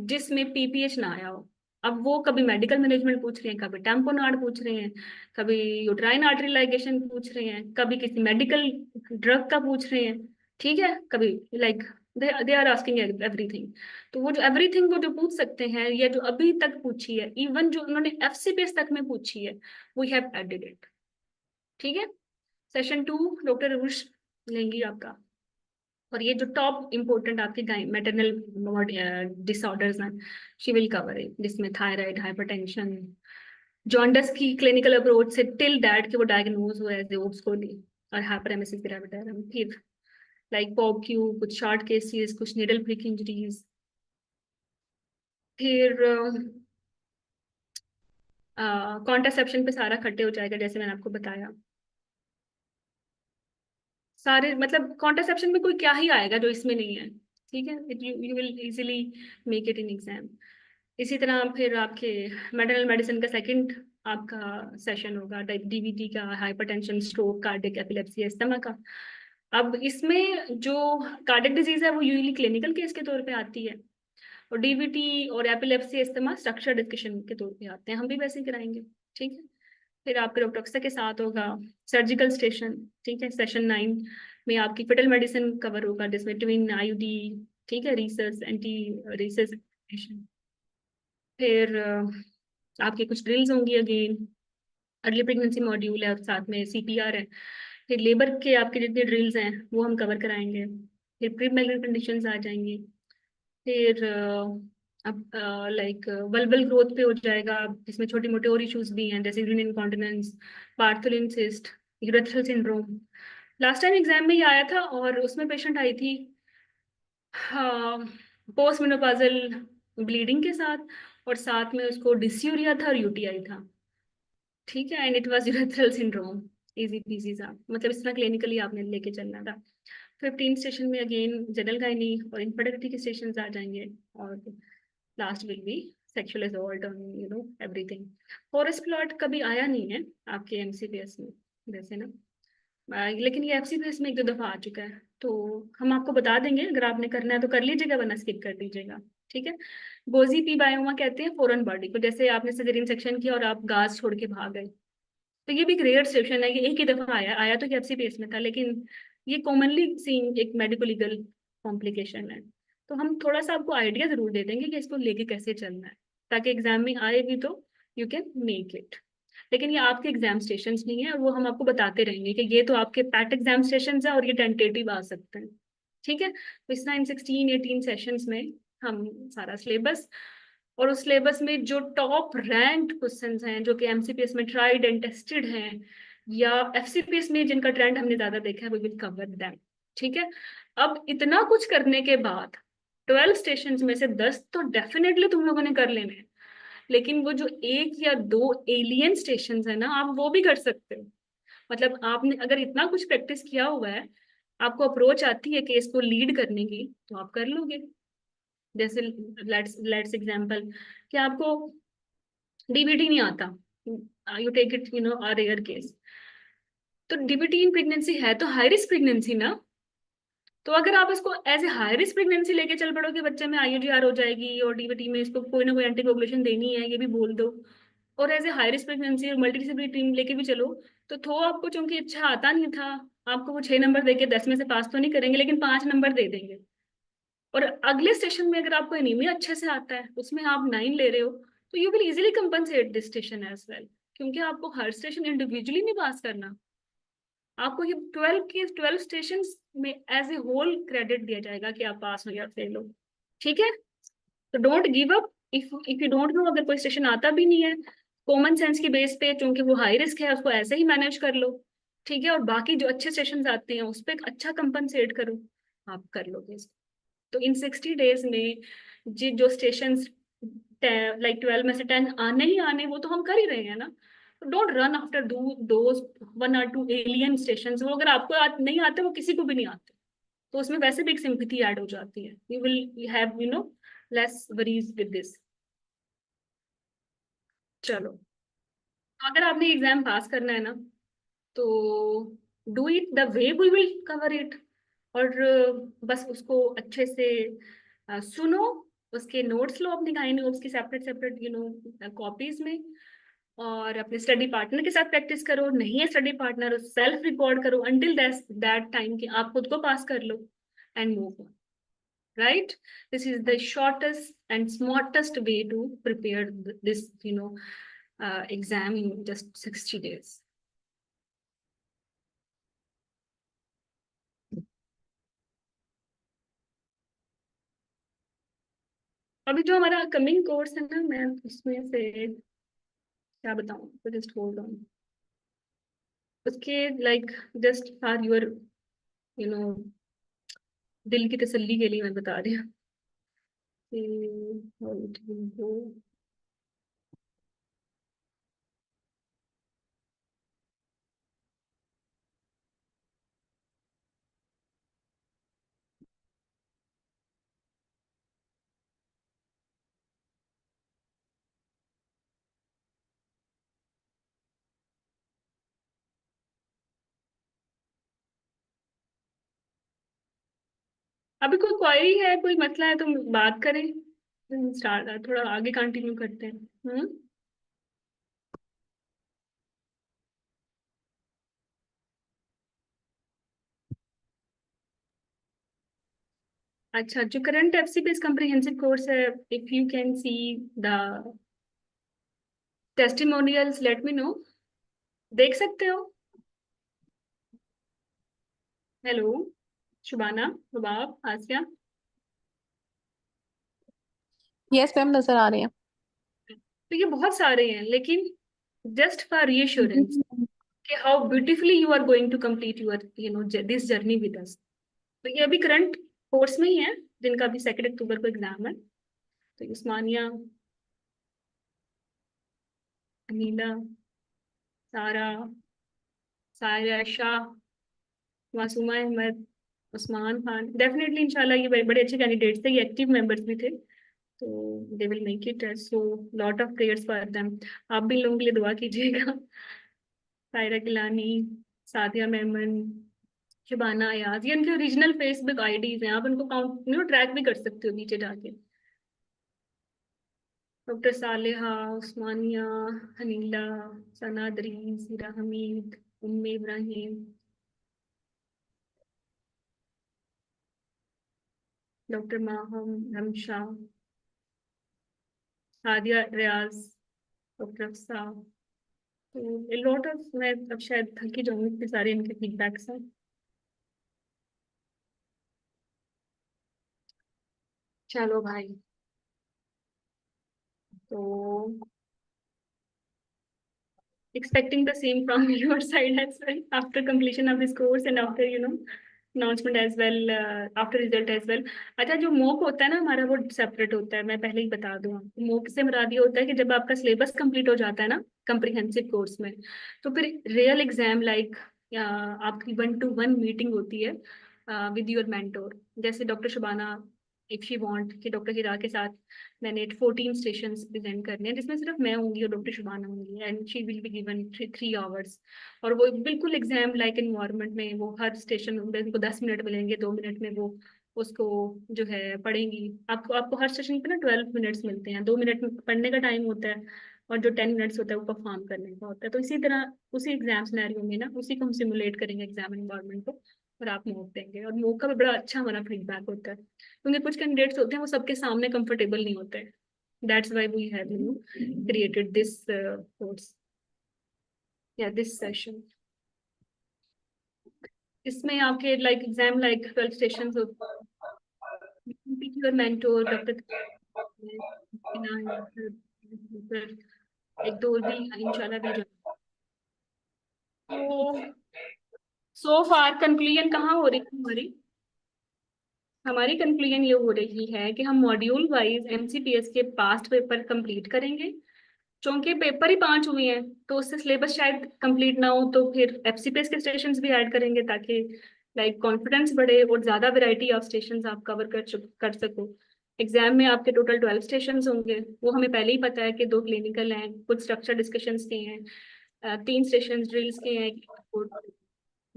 जिसमें पीपीएच ना आया हो। अब वो कभी मेडिकल मैनेजमेंट पूछ रहे हैं, कभी टैम्पोनार्ड पूछ रहे हैं, कभी यूट्राइन आर्टरी लाइगेशन पूछ रहे हैं, कभी किसी मेडिकल ड्रग का पूछ रहे हैं। ठीक है। कभी like they are asking everything. तो वो जो एवरीथिंग वो जो पूछ सकते हैं, या जो अभी तक पूछी है, इवन जो उन्होंने एफसीपीएस तक में पूछी है, वी हैव एडेड इट। ठीक है। सेशन 2 डॉक्टर रुश लेंगी आपका। और ये जो टॉप इम्पोर्टेंट आपके मैटरनल डिसऑर्डर्स हैं, शी विल कवर है, जिसमें थायराइड, हाइपरटेंशन, जॉन्डस की क्लिनिकल अप्रोच से टिल दैट कि वो डायग्नोज हुआ एज ओट्स कोली और हाइपरेमेसिस ग्रेविटारम। फिर लाइक पॉक्यू, कुछ शॉर्ट केसेस, कुछ नीडल प्रिक इंजरीज। फिर कॉन्ट्रासेप्शन पे सारा खट्टे हो जाएगा, जैसे मैंने आपको बताया। सारे मतलब कॉन्ट्रासेप्शन में कोई क्या ही आएगा जो इसमें नहीं है। ठीक है। You will easily make it in exam. इसी तरह फिर आपके मेटरनल मेडिसिन का सेकंड आपका सेशन होगा डीवीटी का, hypertension, stroke, cardiac epilepsy, asthma का। अब इसमें जो कार्डियक डिजीज है वो यूजुअली क्लिनिकल केस के तौर पे आती है, और डीवीटी और एपिलेप्सी, अस्थमा स्ट्रक्चर डिस्कशन के तौर पे आते हैं। हम भी वैसे ही कराएंगे। ठीक है। फिर आपके डॉक्टर के साथ होगा सर्जिकल स्टेशन। ठीक है। सेशन 9 में आपकी फिटल मेडिसिन कवर होगा, जिसमें ट्विन आईयूडी, ठीक है, रिसर्च, एंटी रिसर्च। फिर आपके कुछ ड्रिल्स होंगी अगेन, अर्ली प्रेगनेंसी मॉड्यूल है और साथ में सीपीआर है। फिर लेबर के आपके जितने ड्रिल्स हैं वो हम कवर कराएंगे। फिर प्री मैग्नेट कंडीशंस आ जाएंगी। फिर अब लाइक वल्वल ग्रोथ पे हो जाएगा, जिसमें छोटे मोटे और इश्यूज भी हैं, जैसे urine incontinence, Bartholin cyst, urethral syndrome. Last time exam में ये आया था और उसमें पेशेंट आई थी पोस्ट मेनोपाजल ब्लीडिंग के साथ, और साथ में उसको डिस्यूरिया था और यूटीआई था। ठीक है। And it was urethral syndrome. Easy PG सा, मतलब इस तरह क्लिनिकली आपने लेके चलना था। 15 स्टेशन में अगेन जनरल गायनी और इनफर्टिलिटी के स्टेशन आ जाएंगे, और last will be sexual assault on everything. Forest plot कभी आया नहीं है आपके एमसीपीएस में वैसे ना, लेकिन ये एफसीपीएस में 1-2 दफा आ चुका है, तो हम आपको बता देंगे। अगर आपने करना है तो कर लीजिएगा, वरना स्किप कर दीजिएगा। ठीक है। गोजी पी बायोमा कहते हैं फॉरेन बॉडी को, जैसे आपने सर्जरी सेक्शन किया और आप गाज छोड़ के भाग गए, तो ये भी एक रेयर सिचुएशन है। ये एक ही दफा आया तो एफसीपीएस में था, लेकिन ये कॉमनली सीन एक मेडिको लीगल कॉम्प्लिकेशन है। तो हम थोड़ा सा आपको आइडिया जरूर दे देंगे कि इसको लेके कैसे चलना है, ताकि एग्जाम में आए भी तो यू कैन मेक इट। लेकिन ये आपके एग्जाम स्टेशन नहीं है, और वो हम आपको बताते रहेंगे कि ये तो आपके पैट एग्जाम स्टेशन है और ये टेंटेटिव आ सकते हैं। ठीक है। तो इस 9, 16, 18 सेशंस में हम सारा सिलेबस, और उस सिलेबस में जो टॉप रैंक क्वेश्चंस हैं जो कि एमसीपीएस में ट्राइड एंड टेस्टेड हैं, या एफसीपीएस में जिनका ट्रेंड हमने ज्यादा देखा है, वी विल कवर दैम। ठीक है। अब इतना कुछ करने के बाद 12 स्टेशन में से 10 तो डेफिनेटली तुम लोगों ने कर लेने हैं, लेकिन वो जो 1 या 2 एलियन स्टेशन है ना, आप वो भी कर सकते हो। मतलब आपने अगर इतना कुछ प्रैक्टिस किया हुआ है, आपको अप्रोच आती है केस को लीड करने की, तो आप कर लोगे। जैसे लेट्स एग्जांपल कि आपको डीबीटी नहीं आता, you take it a rare case, तो डीबीटी इन प्रेगनेंसी है तो हाई रिस्क प्रेगनेंसी ना, तो अगर आप इसको as a high risk pregnancy लेके चल पड़ोगे, बच्चे में आईयूजीआर हो जाएगी और डीबीटी में इसको कोई ना कोई एंटीकोगुलेशन देनी है, ये भी बोल दो, और as a high risk pregnancy और मल्टीडिसिप्लिनरी टीम लेके भी चलो, तो आपको चूंकि अच्छा आता नहीं था, आपको वो 6 नंबर देके 10 में से पास तो नहीं करेंगे, लेकिन 5 नंबर दे देंगे। और अगले स्टेशन में अगर आपको एनीमिया अच्छे से आता है, उसमें आप 9 ले रहे हो, तो you will easily compensate this station as well, क्योंकि आपको हर स्टेशन इंडिविजुअली नहीं पास करना। आपको ये 12 स्टेशन में एज ए होल क्रेडिट दिया जाएगा कि आप पास हो या फेल हो। ठीक है, तो don't give up. If you don't know, अगर कोई स्टेशन आता भी नहीं है, कॉमन सेंस की बेस पे, क्योंकि वो हाई रिस्क है, उसको ऐसे ही मैनेज कर लो। ठीक है, और बाकी जो अच्छे स्टेशन आते हैं उस पर अच्छा कंपनसेट करो, आप कर लोगे इसको। तो इन 60 डेज में जो स्टेशन लाइक 12 में से 10 आने ही आने, वो तो हम कर ही रहे हैं ना। Don't run after those 1 or 2 alien station. वो अगर आपको नहीं आते, वो किसी को भी नहीं आते, तो उसमें वैसे भी एक सिंपैथी ऐड हो जाती है। You will have less worries with this. चलो, अगर आपने एग्जाम पास करना है ना, तो do it the way we will cover it. और बस उसको अच्छे से सुनो, उसके नोट्स लो अपनी गाइड नोट्स की सेपरेट सेपरेट कॉपीज में, और अपने स्टडी पार्टनर के साथ प्रैक्टिस करो। नहीं है स्टडी पार्टनर, सेल्फ रिकॉर्ड करो अंटिल दैट टाइम कि आप खुद को पास कर लो, and move on. Right, this is the shortest and smartest way to prepare this exam in just 60 days. अभी जो हमारा कमिंग कोर्स है ना, मैं उसमें से क्या बताऊं, तो जस्ट होल्ड ऑन। उसके like just for your you know दिल की तसल्ली के लिए मैं बता रही हूँ कि how it will go. अभी कोई क्वेरी है, कोई मसला है तो बात करें, स्टार्ट थोड़ा आगे कंटिन्यू करते हैं। अच्छा, जो current FC based comprehensive course है, if you can see the testimonials let me know. देख सकते हो? Hello Shubana, Rubab, Asiya. Yes ma'am, नजर आ रहे हैं। तो ये बहुत सारे हैं, लेकिन just for the reassurance ma'am. कि how beautifully you are going to complete your this journey with us. तो ये अभी करंट कोर्स में ही है, जिनका अभी 2 अक्टूबर को एग्जाम है। तो उस्मानिया, अनीला, सारा, सायरा शाह, मासूमा अहमद, उस्मान खान, डेफिनेटली इंशाल्लाह ये बड़े बड़े अच्छे कैंडिडेट्स थे, ये एक्टिव मेंबर्स भी थे। तो they will make it, so lot of prayers for them. आप भी लोगों के लिए दुआ कीजिएगा। सायरा गिलानी, सादिया मेमन, शबाना अयाज, ये उनके ओरिजिनल फेसबुक आईडीज हैं, आप उनको काउंट ट्रैक भी कर सकते हो नीचे जाके। डॉक्टर सालेहा, उस्मानिया, हनीला, सनादरी, सीरा हमीद, उम्मे इब्राहिम, डॉक्टर माहम हमशा, हादिया रियाज, डॉक्टर अफसा। तो लॉट ऑफ, मैं अब शायद थकी जाऊंगी, इतने सारे इनके फीडबैक्स हैं। चलो भाई, तो expecting the same from your side as well after completion of this course and after announcement as well, after result as well. अच्छा, जो मोक होता है ना हमारा, वो सेपरेट होता है, मैं पहले ही बता दूँ। मोक से मुराद ये होता है कि जब आपका सिलेबस कंप्लीट हो जाता है ना कम्प्रिहेंसिव कोर्स में, तो फिर रियल एग्जाम लाइक आपकी 1-to-1 मीटिंग होती है विद योर मेंटोर। जैसे doctor Shabana, if she want कि डॉक्टर हिरा के साथ मैंने 14 स्टेशन प्रेजेंट करने हैं, जिसमें सिर्फ मैं होंगी और डॉक्टर शुबाना होंगी, and she will be given 3 hours। और वो बिल्कुल एग्जाम लाइक इन्वायरमेंट में, वो हर स्टेशन में उनको 10 मिनट मिलेंगे, 2 मिनट में वो उसको जो है पढ़ेंगी। आपको आपको हर स्टेशन पे ना 12 मिनट्स मिलते हैं, 2 मिनट पढ़ने का टाइम होता है, और जो 10 मिनट्स होता है वो परफॉर्म करने का होता है। तो इसी तरह उसी एग्जाम सिनेरियो में ना, उसी को हम सिमुलेट करेंगे एग्जाम इन्वायरमेंट को, और आप मोक देंगे। और मोक का भी बड़ा अच्छा हमारा फीडबैक होता है, क्योंकि कुछ कैंडिडेट्स होते हैं वो सबके सामने कंफर्टेबल नहीं होते। That's why we have created this course या दिस सेशन। इसमें आपके लाइक एग्जाम लाइक 12 स्टेशन होते हैं। योर मेंटोर डॉक्टर एक दो भी इंशाल्लाह भी तो सो फार कंक्लूजन कहाँ हो रही है हमारी? हमारी कंक्लूजन ये हो रही है कि हम मॉड्यूल वाइज एमसीपीएस के पास्ट पेपर कंप्लीट करेंगे। चूंकि पेपर ही 5 हुए हैं तो उससे सिलेबस शायद कंप्लीट ना हो, तो फिर एफसीपीएस के स्टेशंस भी ऐड करेंगे ताकि लाइक कॉन्फिडेंस बढ़े और ज्यादा वैरायटी ऑफ स्टेशंस आप कवर कर सको। एग्जाम में आपके टोटल 12 स्टेशंस होंगे, वो हमें पहले ही पता है कि 2 क्लिनिकल हैं, कुछ स्ट्रक्चर डिस्कशंस के हैं, 3 स्टेशन ड्रिल्स के हैं।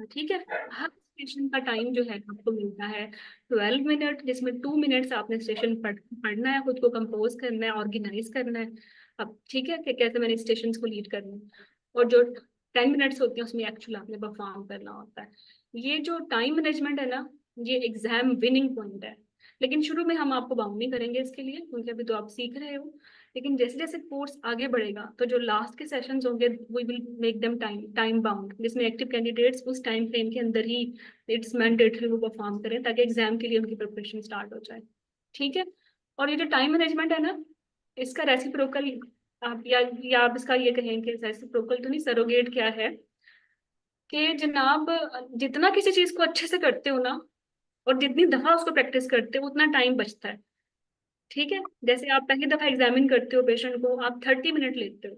ठीक है, हर स्टेशन का टाइम जो है आपको मिलता है 12 मिनट, जिसमें 2 मिनट्स आपने स्टेशन पढ़ना है, खुद को कंपोज करना है, ऑर्गेनाइज करना है। अब ठीक है कि कैसे मैंने स्टेशन को लीड करना है, और जो 10 मिनट्स होती हैं उसमें एक्चुअल आपने परफॉर्म करना होता है। ये जो टाइम मैनेजमेंट है ना, ये एग्जाम विनिंग पॉइंट है। लेकिन शुरू में हम आपको बाउंड नहीं करेंगे इसके लिए, क्योंकि अभी तो आप सीख रहे हो। लेकिन जैसे जैसे कोर्स आगे बढ़ेगा तो जो लास्ट के सेशंस होंगे we will make them time bound, जिसमें एक्टिव कैंडिडेट्स उस टाइम फ्रेम के अंदर ही इट्स मैंडेटरी वो परफॉर्म करें ताकि एग्जाम के लिए उनकी प्रिपरेशन स्टार्ट हो जाए। ठीक है, और ये जो टाइम मैनेजमेंट है ना, इसका रेसिप्रोकल आप या आप इसका ये कहें कि रेसिप्रोकल तो नहीं, सरोगेट क्या है कि जनाब जितना किसी चीज को अच्छे से करते हो ना, और जितनी दफा उसको प्रैक्टिस करते हो उतना टाइम बचता है। ठीक है, जैसे आप पहली दफा एग्जामिन करते हो पेशेंट को, आप 30 मिनट लेते हो।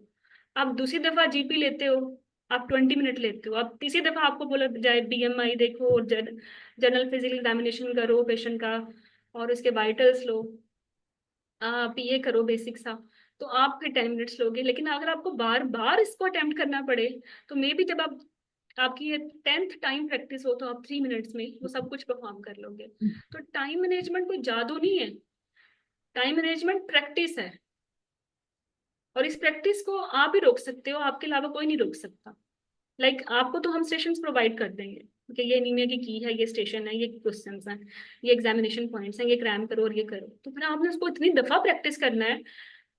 आप दूसरी दफा जीपी लेते हो, आप 20 मिनट लेते हो। अब तीसरी दफा आपको बोला जाए बीएमआई देखो और जनरल फिजिकल एग्जामिनेशन करो पेशेंट का, और उसके वाइटल्स लो, आप ये करो बेसिक सा, तो आप फिर 10 मिनट्स लोगे। लेकिन अगर आपको बार बार इसको अटेम्प्ट करना पड़े तो मे बी जब आप आपकी ये 10th टाइम प्रैक्टिस हो तो आप 3 मिनट्स में वो सब कुछ परफॉर्म कर लोगे। तो टाइम मैनेजमेंट कोई जादू नहीं है, टाइम मैनेजमेंट प्रैक्टिस है, और इस प्रैक्टिस को आप ही रोक सकते हो, आपके अलावा कोई नहीं रोक सकता। लाइक आपको तो हम स्टेशंस प्रोवाइड कर देंगे कि ये एनीमिया की है, ये स्टेशन है, ये क्वेश्चंस हैं, ये एग्जामिनेशन पॉइंट्स हैं, ये क्रैम करो और ये करो। तो फिर आपने उसको इतनी दफा प्रैक्टिस करना है,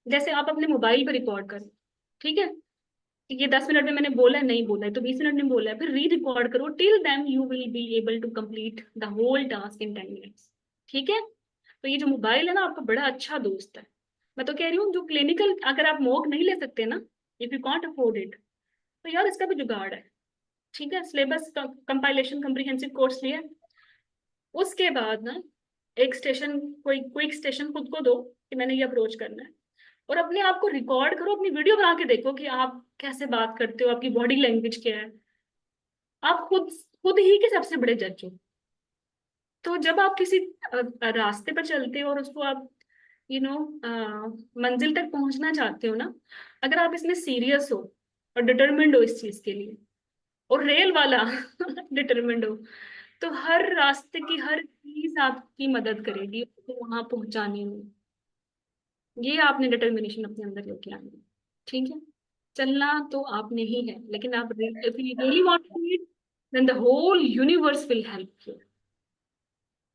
जैसे आप अपने मोबाइल पर रिकॉर्ड करो। ठीक है, ये 10 मिनट में मैंने बोला है, नहीं बोला है तो 20 मिनट में बोला है, फिर री रिकॉर्ड करो, till then you will be able to complete the whole task in 10 minutes. ठीक है, तो ये जो मोबाइल है ना आपका बड़ा अच्छा दोस्त है। मैं तो कह रही हूँ जो क्लिनिकल अगर आप मॉक नहीं ले सकते ना, if you can't afford it, तो यार इसका भी जुगाड़ है। ठीक है, सिलेबस कंपाइलेशन कम्प्रिहेंसिव कोर्स लिया, उसके बाद ना एक स्टेशन, कोई क्विक स्टेशन खुद को दो कि मैंने ये अप्रोच करना है, और अपने आप को रिकॉर्ड करो, अपनी वीडियो बना के देखो कि आप कैसे बात करते हो, आपकी बॉडी लैंग्वेज क्या है। आप खुद खुद ही के सबसे बड़े जज हो। तो जब आप किसी रास्ते पर चलते हो और उसको आप मंजिल तक पहुंचना चाहते हो ना, अगर आप इसमें सीरियस हो और डिटरमिन्ड हो इस चीज के लिए, और रेल वाला डिटरमिन्ड हो, तो हर रास्ते की हर चीज आपकी मदद करेगी तो वहां पहुंचाने में। ये आपने डिटर्मिनेशन अपने अंदर लेके आनी है। ठीक है, चलना तो आपने ही है, लेकिन आप if you really want to it, then the whole universe will help you.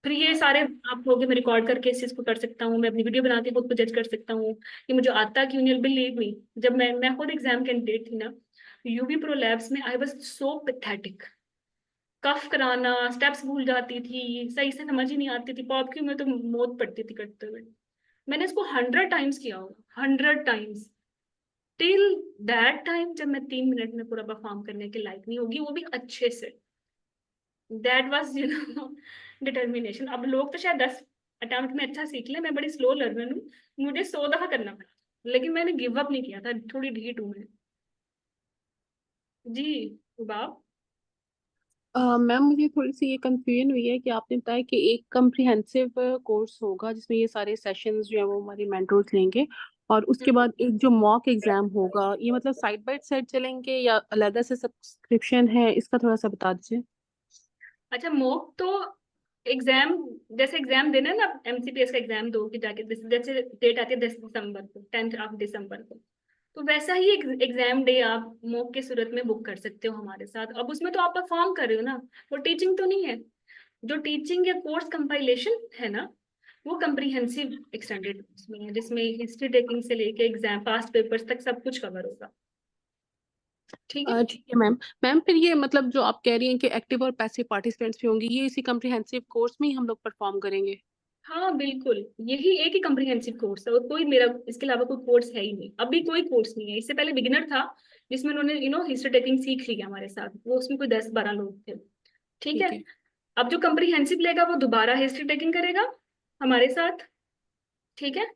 फिर ये सारे आप लोग मैं रिकॉर्ड करके इस चीज को कर सकता हूँ, मैं अपनी वीडियो बना के खुद को जज कर सकता हूँ कि मुझे आता क्यों नहीं। बिलीव मी, जब मैं खुद एग्जाम कैंडिडेट थी ना, यूबी प्रो लैब्स में, आई वाज सो पैथेटिक। कफ कराना, स्टेप्स भूल जाती थी, सही से समझ ही नहीं आती थी, पॉप क्यू में तो मौत पड़ती थी करते हुए। मैंने इसको 100 टाइम्स किया होगा, 100 टाइम्स, टिल दैट टाइम जब मैं 3 मिनट में पूरा परफॉर्म करने के लायक नहीं होगी, वो भी अच्छे से। That was determination. अब लोग तो शायद 10 अटेम्प्ट में अच्छा सीख ले, मैं बड़ी स्लो लर्नर हूँ, मुझे 100 दफा करना पड़ा, लेकिन मैंने गिव अप नहीं किया था, थोड़ी ढीठ हूँ मैं। जी बाब। मैम मुझे थोड़ी सी ये कंफ्यूजन हुई है कि आपने बताया कि एक कम्प्रिहेंसिव कोर्स होगा जिसमें ये सारे सेशंस जो है वो हमारे मेंटर्स लेंगे, और उसके बाद एक जो मॉक एग्जाम होगा, ये मतलब साइड बाय साइड चलेंगे या अलग से सब्सक्रिप्शन है, इसका थोड़ा सा बता दीजिए। अच्छा, मॉक तो एग्जाम, जैसे एग्जाम देना है ना, एमसीपीएस का एग्जाम दो कि जाके जैसे डेट आती है 10 दिसंबर को, 10th ऑफ दिसंबर को, तो वैसा ही एग्जाम डे आप मॉक के सूरत में बुक कर सकते हो हमारे साथ। अब उसमें तो आप परफॉर्म कर रहे हो ना, वो टीचिंग तो नहीं है। जो टीचिंग या कोर्स कंपाइलेशन है ना, वो कंप्रीहेंसिव एक्सटेंडेड में है, जिसमें हिस्ट्री टेकिंग से लेके एग्जाम पास्ट पेपर्स तक सब कुछ कवर होगा। ठीक है। ठीक है मैम। मैम फिर ये मतलब जो आप कह रही हैं कि एक्टिव और पैसिव पार्टिसिपेंट्स भी होंगे, ये इसी कम्प्रिहेंसिव कोर्स में ही हम लोग परफॉर्म करेंगे? हाँ बिल्कुल, यही एक ही कम्प्रिहेंसिव कोर्स है और कोई मेरा इसके अलावा कोई कोर्स है ही नहीं, अभी कोई कोर्स नहीं है। इससे पहले बिगिनर था जिसमें उन्होंने हिस्ट्री टेकिंग सीख लिया हमारे साथ, वो उसमें कोई 10-12 लोग थे। ठीक ठीक है। है। अब जो कम्प्रिहेंसिव लेगा वो दोबारा हिस्ट्री टेकिंग करेगा हमारे साथ। ठीक है।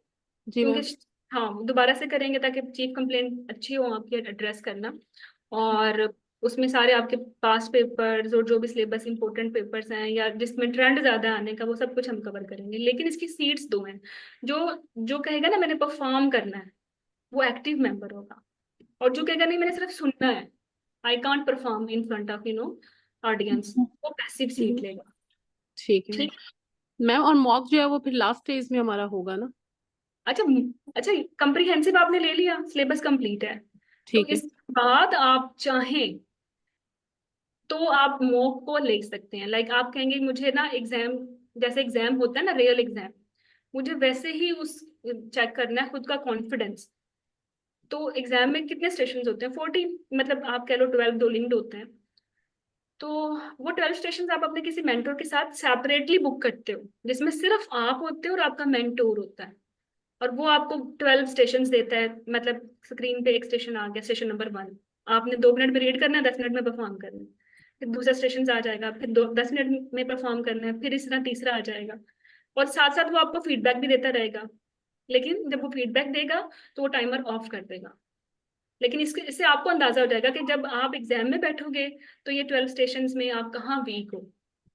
जी क्योंकि मैम। हाँ दोबारा से करेंगे ताकि चीफ कंप्लेंट अच्छी हो आपकी एड्रेस करना। और उसमें सारे आपके पास पेपर्स और जो भी सिलेबस इंपॉर्टेंट पेपर्स हैं या जिसमें ट्रेंड ज्यादा आने का वो सब कुछ हम कवर करेंगे। लेकिन इसकी सीट्स 2 हैं। जो जो कहेगा ना मैंने परफॉर्म करना है वो एक्टिव मेंबर होगा, और जो कहेगा नहीं मैंने सिर्फ सुनना है, I can't perform in front of audience, वो पैसिव सीट लेगा। ठीक है ठीक। मैम। और मॉक जो है वो फिर लास्ट स्टेज में हमारा होगा ना? अच्छा। अच्छा, कंप्रीहेंसिव आपने ले लिया, सिलेबस कंप्लीट है, तो ठीक है। इस बाद आप चाहें तो आप मॉक को ले सकते हैं। लाइक आप कहेंगे मुझे ना एग्जाम, जैसे एग्जाम होता है ना रियल एग्जाम, मुझे वैसे ही उस चेक करना है खुद का कॉन्फिडेंस। तो एग्जाम में कितने स्टेशन होते हैं? 14, मतलब आप कह लो 12 दो लिंक्ड होते हैं। तो वो 12 स्टेशन आप अपने किसी मेंटोर के साथ सेपरेटली बुक करते हो, जिसमें सिर्फ आप होते हो और आपका मेंटोर होता है। और वो आपको 12 स्टेशन देता है, मतलब स्क्रीन पे एक स्टेशन आ गया, स्टेशन नंबर 1, आपने 2 मिनट में रीड करना है, 10 मिनट में परफॉर्म करना है। फिर दूसरा स्टेशन आ जाएगा, फिर 10 मिनट में परफॉर्म करना है, फिर इस तरह तीसरा आ जाएगा। और साथ साथ वो आपको फीडबैक भी देता रहेगा। लेकिन जब वो फीडबैक देगा तो वो टाइमर ऑफ कर देगा। लेकिन इससे आपको अंदाजा हो जाएगा कि जब आप एग्जाम में बैठोगे तो ये 12 स्टेशन में आप कहाँ वीक हो।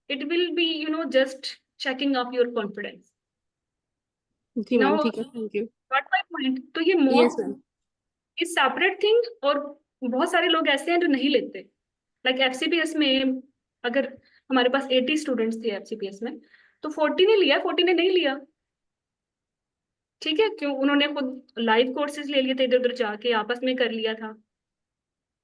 It will be just checking of your confidence. जी मैम नाउ ठीक है, thank you. What my point, तो ये yes mock ma'am. Is separate thing. और बहुत सारे लोग ऐसे हैं जो नहीं लेते। लाइक एफसीपीएस में अगर हमारे पास 80 स्टूडेंट्स थे एफसीपीएस में, तो 40 ने लिया, 40 ने नहीं लिया। ठीक है, क्यों? उन्होंने खुद लाइव कोर्सेज ले लिए थे, इधर उधर जाके आपस में कर लिया था,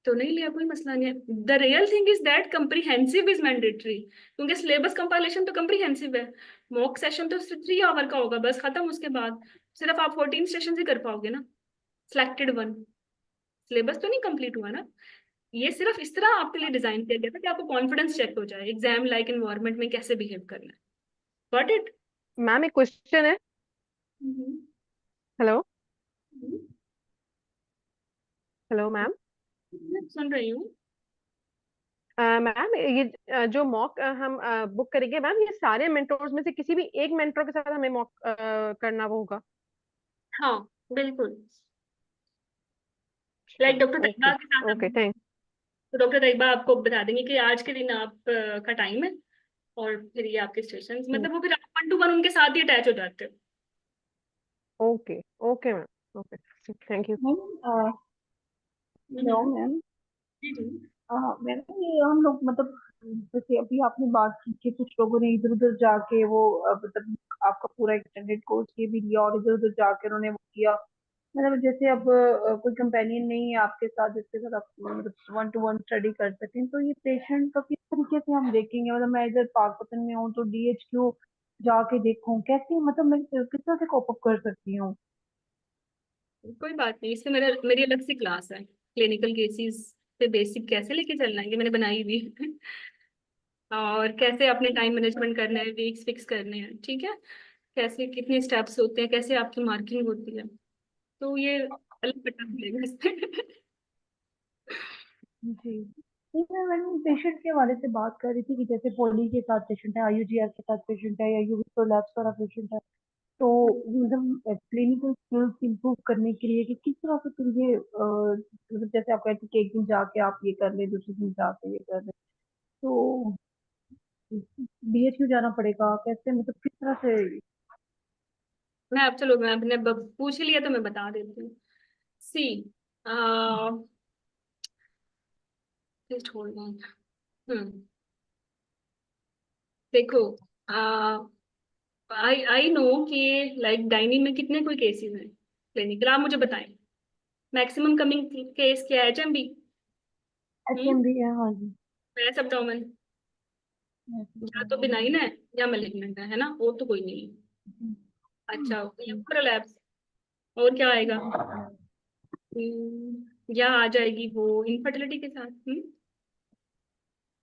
तो नहीं लिया, कोई मसला नहीं है। The real thing is that comprehensive is mandatory, क्योंकि सिलेबस कंपाइलेशन तो कम्प्रीहेंसिव है। मॉक सेशन तो सिर्फ 3 आवर का होगा, बस खत्म। उसके बाद सिर्फ आप 14 सेशन ही कर पाओगे ना, सिलेक्टेड वन। सिलेबस तो नहीं कंप्लीट हुआ ना। ये सिर्फ इस तरह आपके लिए डिजाइन किया गया था कि आपको कॉन्फिडेंस चेक हो जाए एग्जाम लाइक एनवायरनमेंट में कैसे बिहेव करना है। Got it? मैम एक क्वेश्चन है। हेलो। Hello ma'am. सुन रही हूँ। मैम ये जो मॉक हम बुक करेंगे मैम, ये सारे मेंटोर्स में से किसी भी एक मेंटोर के साथ हमें मॉक करना वो होगा? हाँ बिल्कुल, लाइक डॉक्टर ओके। तैयबा के साथ ओके हम, थैंक। तो डॉक्टर तैयबा आपको बता देंगे कि आज के दिन आप का टाइम है, और फिर ये आपके स्टेशन, मतलब वो फिर आप 1 to 1 उनके साथ ही अटैच हो जाते हो। Okay. Okay ma'am. Okay thank you. Ma'am hello hmm. Ma'am. जी जी। मैम ये हम लोग मतलब जैसे अभी आपने बात की कि कुछ लोगों ने इधर उधर जाके वो मतलब आपका पूरा एक्सटेंडेड कोर्स ये भी लिया और इधर उधर जाके उन्होंने वो किया। मतलब जैसे अब कोई कंपेनियन नहीं है आपके साथ जिसके साथ आप मतलब 1 to 1 स्टडी कर सकें, तो ये पेशेंट का किस तरीके से हम देखेंगे? मतलब मैं इधर पाकपतन में हूँ तो डीएचक्यू जाके देखूं कैसे, मतलब मैं किस तरह से कोप अप कर सकती हूँ? कोई बात नहीं, इससे मेरी अलग सी क्लास है, क्लिनिकल केसेस पे बेसिक कैसे लेके चलना है ये मैंने बनाई हुई है। और कैसे अपने टाइम मैनेजमेंट करना है, वीक्स फिक्स करने हैं, ठीक है, कैसे कितने स्टेप्स होते हैं, कैसे आपकी मार्किंग होती है, तो ये अलग पता मिलेगा इस पे। जी ठीक है। मैंने पेशेंट के हवाले से बात कर रही थी कि जैसे पोली के साथ पेशेंट है, आईयूजीआर के साथ पेशेंट है, या यूवी प्रोलैप्स वाला पेशेंट है, तो मतलब क्लिनिकल स्किल्स इंप्रूव करने के लिए कि किस तरह से फिर ये मतलब जैसे आप कहते हैं कि एक दिन जाके आप ये कर ले, दूसरे दिन जाके ये कर ले, तो बीएचयू जाना पड़ेगा कैसे, मतलब किस तरह से? मैं अब चलो, मैं आपने पूछ ही लिया तो मैं बता देती हूँ। सी, जस्ट होल्ड ऑन। हम्म। देखो, आई आई नो कि लाइक डायनी में कितने कोई केसेस हैं क्लिनिकल, आप मुझे बताएं मैक्सिमम कमिंग केस क्या है? एचएमबी, एचएमबी है, हाँ जी। मैस एब्डोमेन, या तो बिनाइन है या मलिग्नेंट है ना, और तो कोई नहीं है। अच्छा, प्रोलैप्स, और क्या आएगा? या आ जाएगी वो इनफर्टिलिटी के साथ।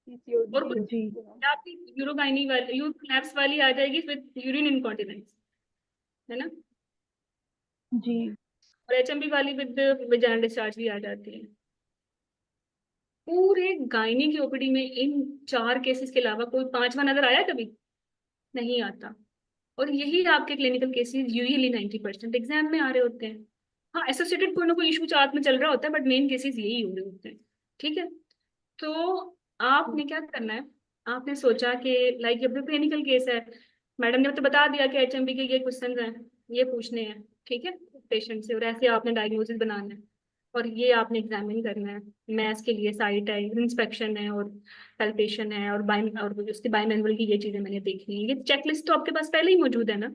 और कुछ, जी या आपकी यूरोगाइनी वाली, यूरोलैप्स वाली आ जाएगी विद यूरिन इनकॉन्टिनेंस, है ना। जी और एचएमबी वाली विद वेजाइनल डिस्चार्ज भी आ जाती है। पूरे गायनी की ओपीडी में इन 4 केसेस के अलावा कोई 5वां नजर आया कभी? नहीं आता। और यही आपके क्लिनिकल केसेस यूजुअली 90% एग्जाम में आ रहे होते हैं। हाँ, एसोसिएटेड कोई ना कोई इशू चार्ट में चल रहा होता है, बट मेन केसेस यही हो रहे होते हैं। ठीक है। तो आपने क्या करना है, आपने सोचा कि लाइक ये क्लिनिकल केस है, मैडम ने तो बता दिया कि एचएमबी के ये क्वेश्चन हैं, ये पूछने हैं, ठीक है, पेशेंट से, और ऐसे आपने डायग्नोसिस बनाना है और ये आपने एग्जामिन करना है। मैथ्स के लिए साइट है, इंस्पेक्शन है और पैल्पेशन है और उसके बायोमैनुअल की ये चीजें मैंने देखनी है। ये चेकलिस्ट तो आपके पास पहले ही मौजूद है ना।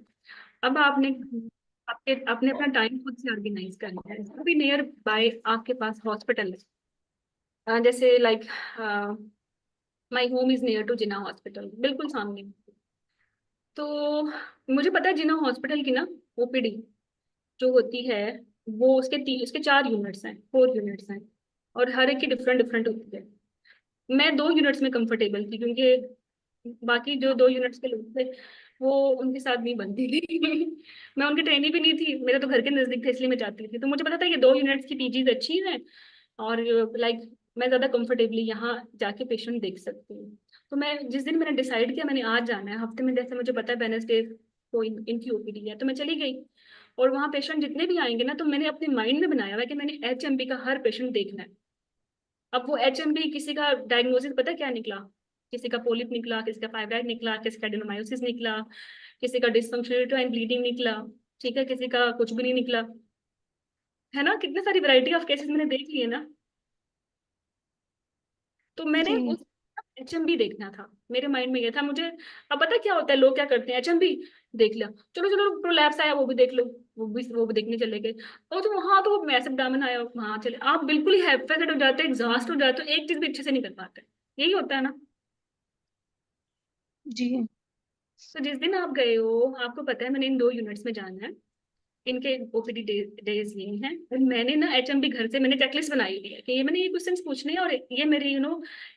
अब आपने आपके अपने अपना टाइम खुद से ऑर्गेनाइज करना है। अभी नियर बाय आपके पास हॉस्पिटल है, जैसे like my home is near to Jinnah hospital, बिल्कुल सामने। तो मुझे पता है जिना हॉस्पिटल की ना ओपीडी जो होती है, वो उसके 4 यूनिट्स हैं, 4 यूनिट्स हैं, और हर एक की डिफरेंट डिफरेंट होती है। मैं 2 यूनिट्स में कंफर्टेबल थी, क्योंकि बाकी जो 2 यूनिट्स के लोग थे वो उनके साथ नहीं बनती थी। मैं उनकी ट्रेनी भी नहीं थी, मेरे तो घर के नजदीक थे, इसलिए मैं जाती थी। तो मुझे पता था कि 2 यूनिट्स की पीजीज अच्छी हैं, और लाइक मैं ज्यादा कंफर्टेबली यहाँ जाके पेशेंट देख सकती हूँ। तो मैं जिस दिन मैंने डिसाइड किया मैंने आज जाना है हफ्ते में, जैसे मुझे पता है वेडनेसडे को इनकी ओपीडी है, तो मैं चली गई। और वहाँ पेशेंट जितने भी आएंगे ना, तो मैंने अपने माइंड में बनाया हुआ है कि मैंने एचएमबी का हर पेशेंट देखना है। अब वो एचएमबी, किसी का डायग्नोसिस पता क्या निकला, किसी का पोलिप निकला, किसी का फाइब्राइड निकला, किसी का एडेनोमायोसिस निकला, किसी का डिसफंक्शनल यूट्राइन ब्लीडिंग निकला, ठीक है, किसी का कुछ भी नहीं निकला, है ना। कितने सारी वैरायटी ऑफ केसेस मैंने देख लिए ना। तो मैंने जी उस एचएमबी देखना था, मेरे माइंड में ये था मुझे। अब पता क्या होता है, लोग क्या करते हैं, एचएमबी देख लिया, चलो चलो प्रोलैप्स आया वो भी देख लो, वो भी देखने चले गए। और तो वहां तो मैसिव डायमंड आया, वहां चले, आप बिल्कुल ही हैफेटेड हो जाते हैं, एग्जॉस्ट हो जाते हो, एक चीज भी अच्छे से नहीं कर पाते। यही होता है ना। जी तो जिस दिन आप गए हो, आपको पता है मैंने इन 2 यूनिट्स में जाना है, इनके ओपीडी डेज ये हैं, और मैंने ना एचएमबी घर से मैंने चेकलिस्ट बनाई हुई है कि ये मैंने ये क्वेश्चंस पूछने हैं, और ये मेरी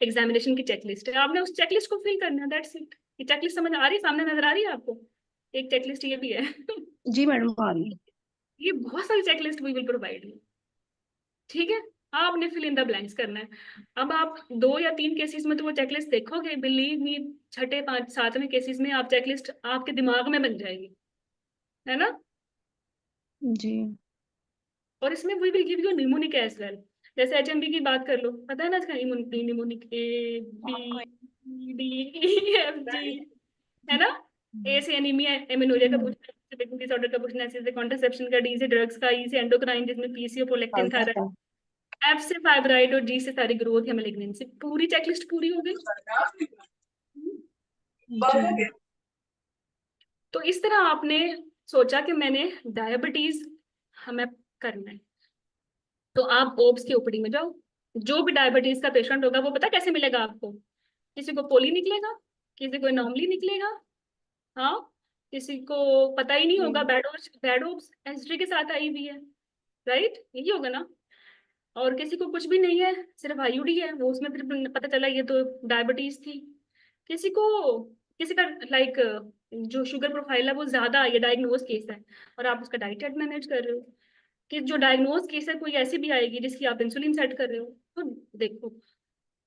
एग्जामिनेशन की चेकलिस्ट है। आपने उस चेकलिस्ट को फिल करना है, दैट्स इट। ये चेकलिस्ट समझ आ रही है, सामने नजर आ रही है आपको? एक चेकलिस्ट ये भी है। जी मैडम, आ रही है। ये बहुत सारी checklist we will provide you, ठीक है। आपने फिल इन द ब्लैंक्स करना है। अब आप 2 या 3 केसेस में तो वो चेकलिस्ट देखोगे, बिलीव मी, छठे 5 7वें केसेस में आप चेकलिस्ट आपके दिमाग में बन जाएगी, है ना। जी और इसमें we will give you mnemonic as well. जैसे एचएमबी की बात कर लो, पता है ना इसका mnemonic, A B D E F G, है ना। ए से एनीमिया एमिनोरिया का पूछना है, बेकिंग डिसऑर्डर का पूछना है, सी से कॉन्ट्रासेप्शन का, डी से ड्रग्स का, ई से एंडोक्राइन जिसमें पीसीओ प्रोलैक्टिन था, एफ से फाइब्राइड, और जी से सारी ग्रोथ या मैलिग्नेंसी। पूरी चेकलिस्ट पूरी हो गई। जी तो इस तरह आपने सोचा कि मैंने डायबिटीज हमें करना है, तो आप ओब्स की ओपीडी में जाओ। जो भी डायबिटीज का पेशेंट होगा वो पता कैसे मिलेगा आपको, किसी को पोली निकलेगा, किसी को नॉर्मली निकलेगा, हाँ, किसी को पता ही नहीं होगा, बैडोप्स एसिडिटी के साथ आई हुई है, राइट, यही होगा ना। और किसी को कुछ भी नहीं है, सिर्फ आईयूडी है, वो उसमें फिर पता चला ये तो डायबिटीज थी। किसी को, किसी का लाइक जो शुगर प्रोफाइल है वो ज्यादा है, ये डायग्नोज केस है, और आप उसका डाइट चार्ट मैनेज कर रहे हो। कि जो डायग्नोज केस है कोई ऐसी भी आएगी जिसकी आप इंसुलिन सेट कर रहे हो। तो देखो,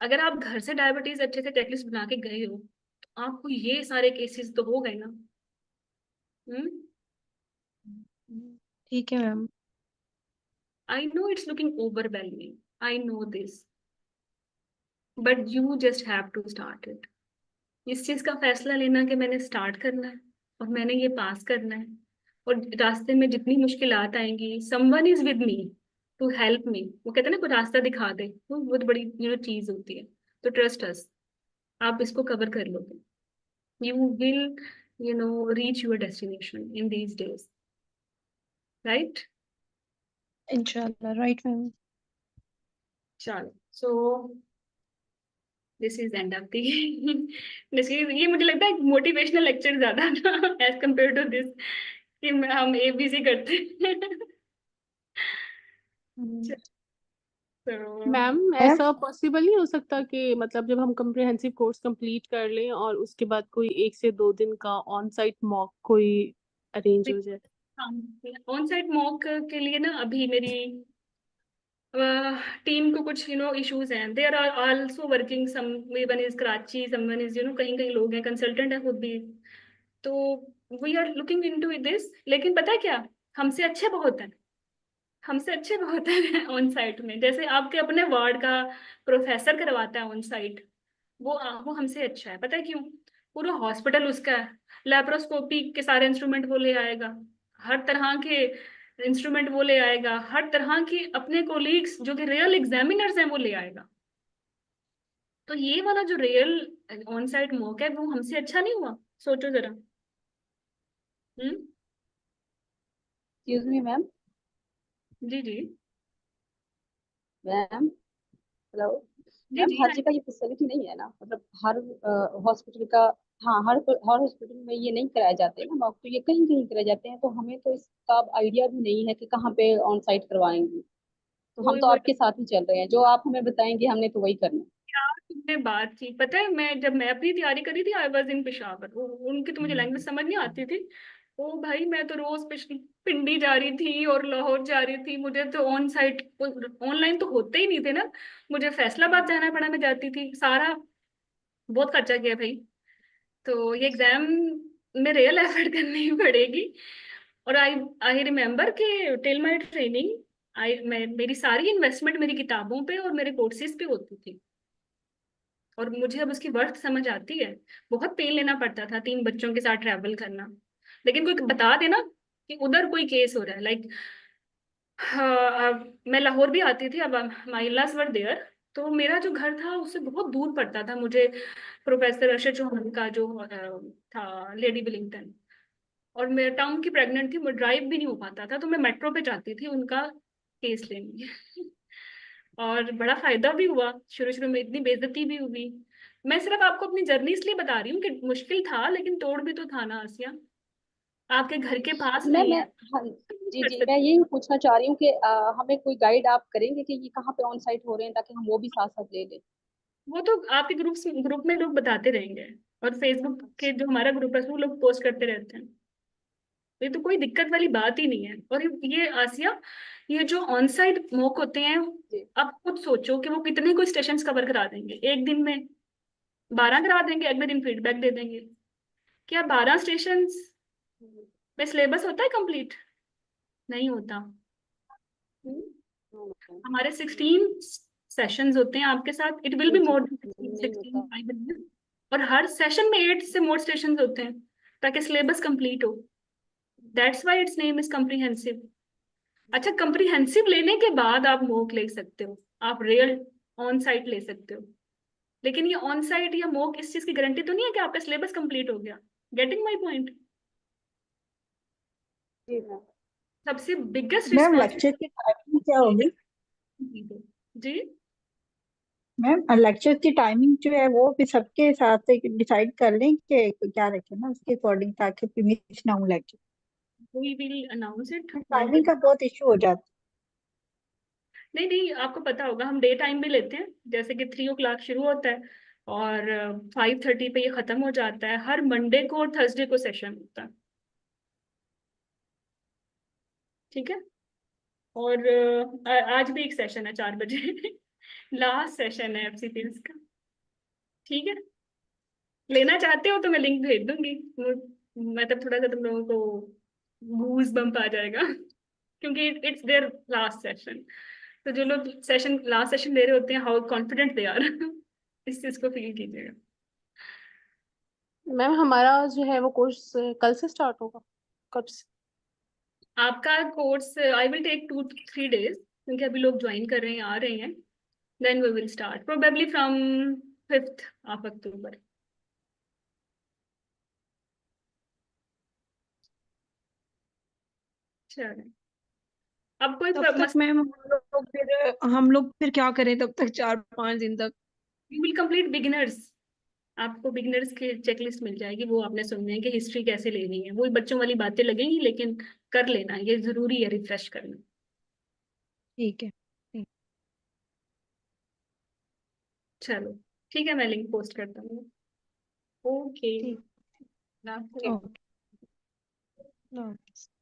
अगर आप घर से डायबिटीज अच्छे से चेकलिस्ट बना के गए हो, तो आपको ये सारे केसेस तो हो गए ना। हम्म। ठीक है ma'am. I know it's looking overwhelming, I know this, but you just have to start it. इस चीज का फैसला लेना कि मैंने स्टार्ट करना है और मैंने ये पास करना है, और रास्ते में जितनी मुश्किलात आएंगी, someone is with me to help me. वो कहते हैं ना, कोई रास्ता दिखा दे, वो बहुत बड़ी चीज होती है। तो ट्रस्ट अस, आप इसको कवर कर लोगे। You will reach your destination in these days, right. इंशाल्लाह, राइट मैम। चलो, so this is end of the ये मुझे लगता है मोटिवेशनल लेक्चर ज्यादा था एज कम्पेयर टू दिस, कि हम एबीसी करते हैं। तो मैम मैम ऐसा पॉसिबल नहीं हो सकता कि मतलब जब हम कम्प्रिहेंसिव कोर्स कंप्लीट कर लें और उसके बाद कोई 1 से 2 दिन का ऑन साइट मॉक कोई अरेंज हो जाए? ऑन साइट मॉक के लिए ना अभी मेरी टीम को कुछ इश्यूज हैं। They are also working, someone is Karachi, someone is कहीं कहीं लोग हैं, कंसल्टेंट है खुद भी। तो we are looking into this. लेकिन पता है क्या, हमसे अच्छे बहुत हैं, हमसे अच्छे बहुत हैं ऑन साइट में। जैसे आपके अपने वार्ड का प्रोफेसर करवाता है ऑन साइट, वो हमसे अच्छा है। पता है क्यों? पूरा हॉस्पिटल उसका है, लेप्रोस्कोपी के सारे इंस्ट्रूमेंट वो ले आएगा, हर तरह के इंस्ट्रूमेंट वो ले आएगा, हर तरह की अपने कोलीग्स जो कि रियल एग्जामिनर्स हैं वो ले आएगा। तो ये वाला जो रियल ऑन साइट मॉक है वो हमसे अच्छा नहीं हुआ? सोचो जरा। हम्म। Excuse me ma'am. जी जी। Ma'am hello. जी मैम जी। हर जगह ये फैसिलिटी नहीं है ना, मतलब हर हॉस्पिटल का। हाँ, हर हॉस्पिटल में ये नहीं कराए जाते ना मॉक, तो ये कहीं कहीं कराए जाते हैं, तो हमें तो इसका आइडिया भी नहीं है कि कहाँ पे ऑन साइट करवाएंगे। तो हम वही तो वही। आपके साथ ही चल रहे हैं, जो आप हमें बताएंगे हमने तो वही करना है। यार तुमने बात की, पता है मैं जब मैं अपनी तैयारी करी थी, आई वाज इन पेशावर। उनकी तो मुझे लैंग्वेज समझ नहीं आती थी। ओ भाई, मैं तो रोज पिंडी जा रही थी और लाहौर जा रही थी। मुझे तो ऑन साइट ऑनलाइन तो होते ही नहीं थे ना। मुझे फैसलाबाद जाना पड़ा, मैं जाती थी सारा। बहुत खर्चा किया भाई। तो ये एग्जाम में रियल एफर्ट करनी ही पड़ेगी। और आई आई रिमेम्बर कि टिल माई ट्रेनिंग, मेरी सारी इन्वेस्टमेंट मेरी किताबों पे और मेरे कोर्सेज पे होती थी। और मुझे अब उसकी वर्थ समझ आती है। बहुत पेन लेना पड़ता था 3 बच्चों के साथ ट्रैवल करना। लेकिन कोई बता देना कि उधर कोई केस हो रहा है, लाइक, हाँ, मैं लाहौर भी आती थी। अब माई इलाज वर देयर। तो मेरा जो घर था उससे बहुत दूर पड़ता था मुझे प्रोफेसर अरशद चौहान का जो था लेडी विलिंगटन। और मैं टाउन की प्रेग्नेंट थी, मैं ड्राइव भी नहीं हो पाता था, तो मैं मेट्रो पे जाती थी उनका केस लेने। और बड़ा फायदा भी हुआ, शुरू शुरू में इतनी बेइज्जती भी हुई। मैं सिर्फ आपको अपनी जर्नी इसलिए बता रही हूँ कि मुश्किल था, लेकिन तोड़ भी तो था ना आसिया। आपके घर के पास नहीं मैं है, हाँ, कुछ जी कर जी, मैं सकते। यही पूछना चाह रही हूँ कि हमें कोई गाइड आप करेंगे कि ये कहाँ पे ऑन साइट हो रहे हैं, ताकि हम वो भी साथ साथ ले लें। वो तो आपके ग्रुप में लोग बताते रहेंगे। और फेसबुक के जो हमारा ग्रुप है उसमें लोग पोस्ट करते रहते हैं। ये तो कोई दिक्कत वाली बात ही नहीं है। और ये आसिया, ये जो ऑन साइट मॉक होते हैं, जी आप खुद सोचो कि वो कितने को स्टेशन कवर करा देंगे एक दिन में। 12 करा देंगे, अगले दिन फीडबैक दे देंगे। क्या 12 स्टेशन में सिलेबस होता है कंप्लीट? नहीं होता। हम्म। हमारे 16 सेशंस होते हैं आपके साथ। इट विल बी जी जी, मोर नहीं 16 होता। I believe. और हर सेशन में 8 से मोर स्टेशन होते हैं ताकि सिलेबस कंप्लीट हो। That's why it's name is comprehensive. अच्छा, कम्प्रीहेंसिव लेने के बाद आप मोक ले सकते हो, आप रियल ऑन साइट ले सकते हो। लेकिन ये ऑन साइट या मोक इस चीज की गारंटी तो नहीं है कि आपका सिलेबस कंप्लीट हो गया। Getting my point? जी मैम। सबसे बिगेस्ट मैम लेक्चर की टाइमिंग क्या होगी? रिस्पॉन्सिबिलिटी। जी। मैम लेक्चर की टाइमिंग जो है वो भी सबके साथ डिसाइड कर लें कि क्या रखें ना उसके अकॉर्डिंग, ताकि फिर मिस ना हो lecture. We will announce it on timing the. का बहुत इशू हो जाता नहीं नहीं, आपको पता होगा हम डे टाइम भी लेते हैं। जैसे कि 3 o'clock शुरू होता है और 5:30 पे ये खत्म हो जाता है। हर मंडे को और थर्सडे को सेशन होता है। ठीक है। और आज भी एक सेशन है 4 बजे। लास्ट सेशन है एफसीपीएस का। ठीक है। लेना चाहते हो तो मैं लिंक भेज दूंगी। मतलब थोड़ा सा तुम लोगों को गूज बम्प आ जाएगा। क्योंकि इट्स देयर लास्ट सेशन। तो जो लोग सेशन लास्ट सेशन ले रहे होते हैं, हाउ कॉन्फिडेंट दे आर। इस चीज को फील कीजिएगा। मैम हमारा जो है वो कोर्स कल से स्टार्ट होगा? कब से? आपका course I will take 2 to 3 days, क्योंकि अभी लोग ज्वाइन कर रहे हैं, आ रहे हैं। Then we will start probably from 5th of October। चलो, अब कोई तब तक मैम हम लोग फिर क्या करें तब तक, 4-5 दिन तक? You will complete beginners. आपको बिगिनर्स की चेकलिस्ट मिल जाएगी, वो आपने सुनने है कि हिस्ट्री कैसे लेनी है। वही बच्चों वाली बातें लगेंगी, लेकिन कर लेना, ये जरूरी है रिफ्रेश करना। ठीक है। चलो ठीक है, मैं लिंक पोस्ट करता हूँ। ओके। ठीक। ओके। ओके।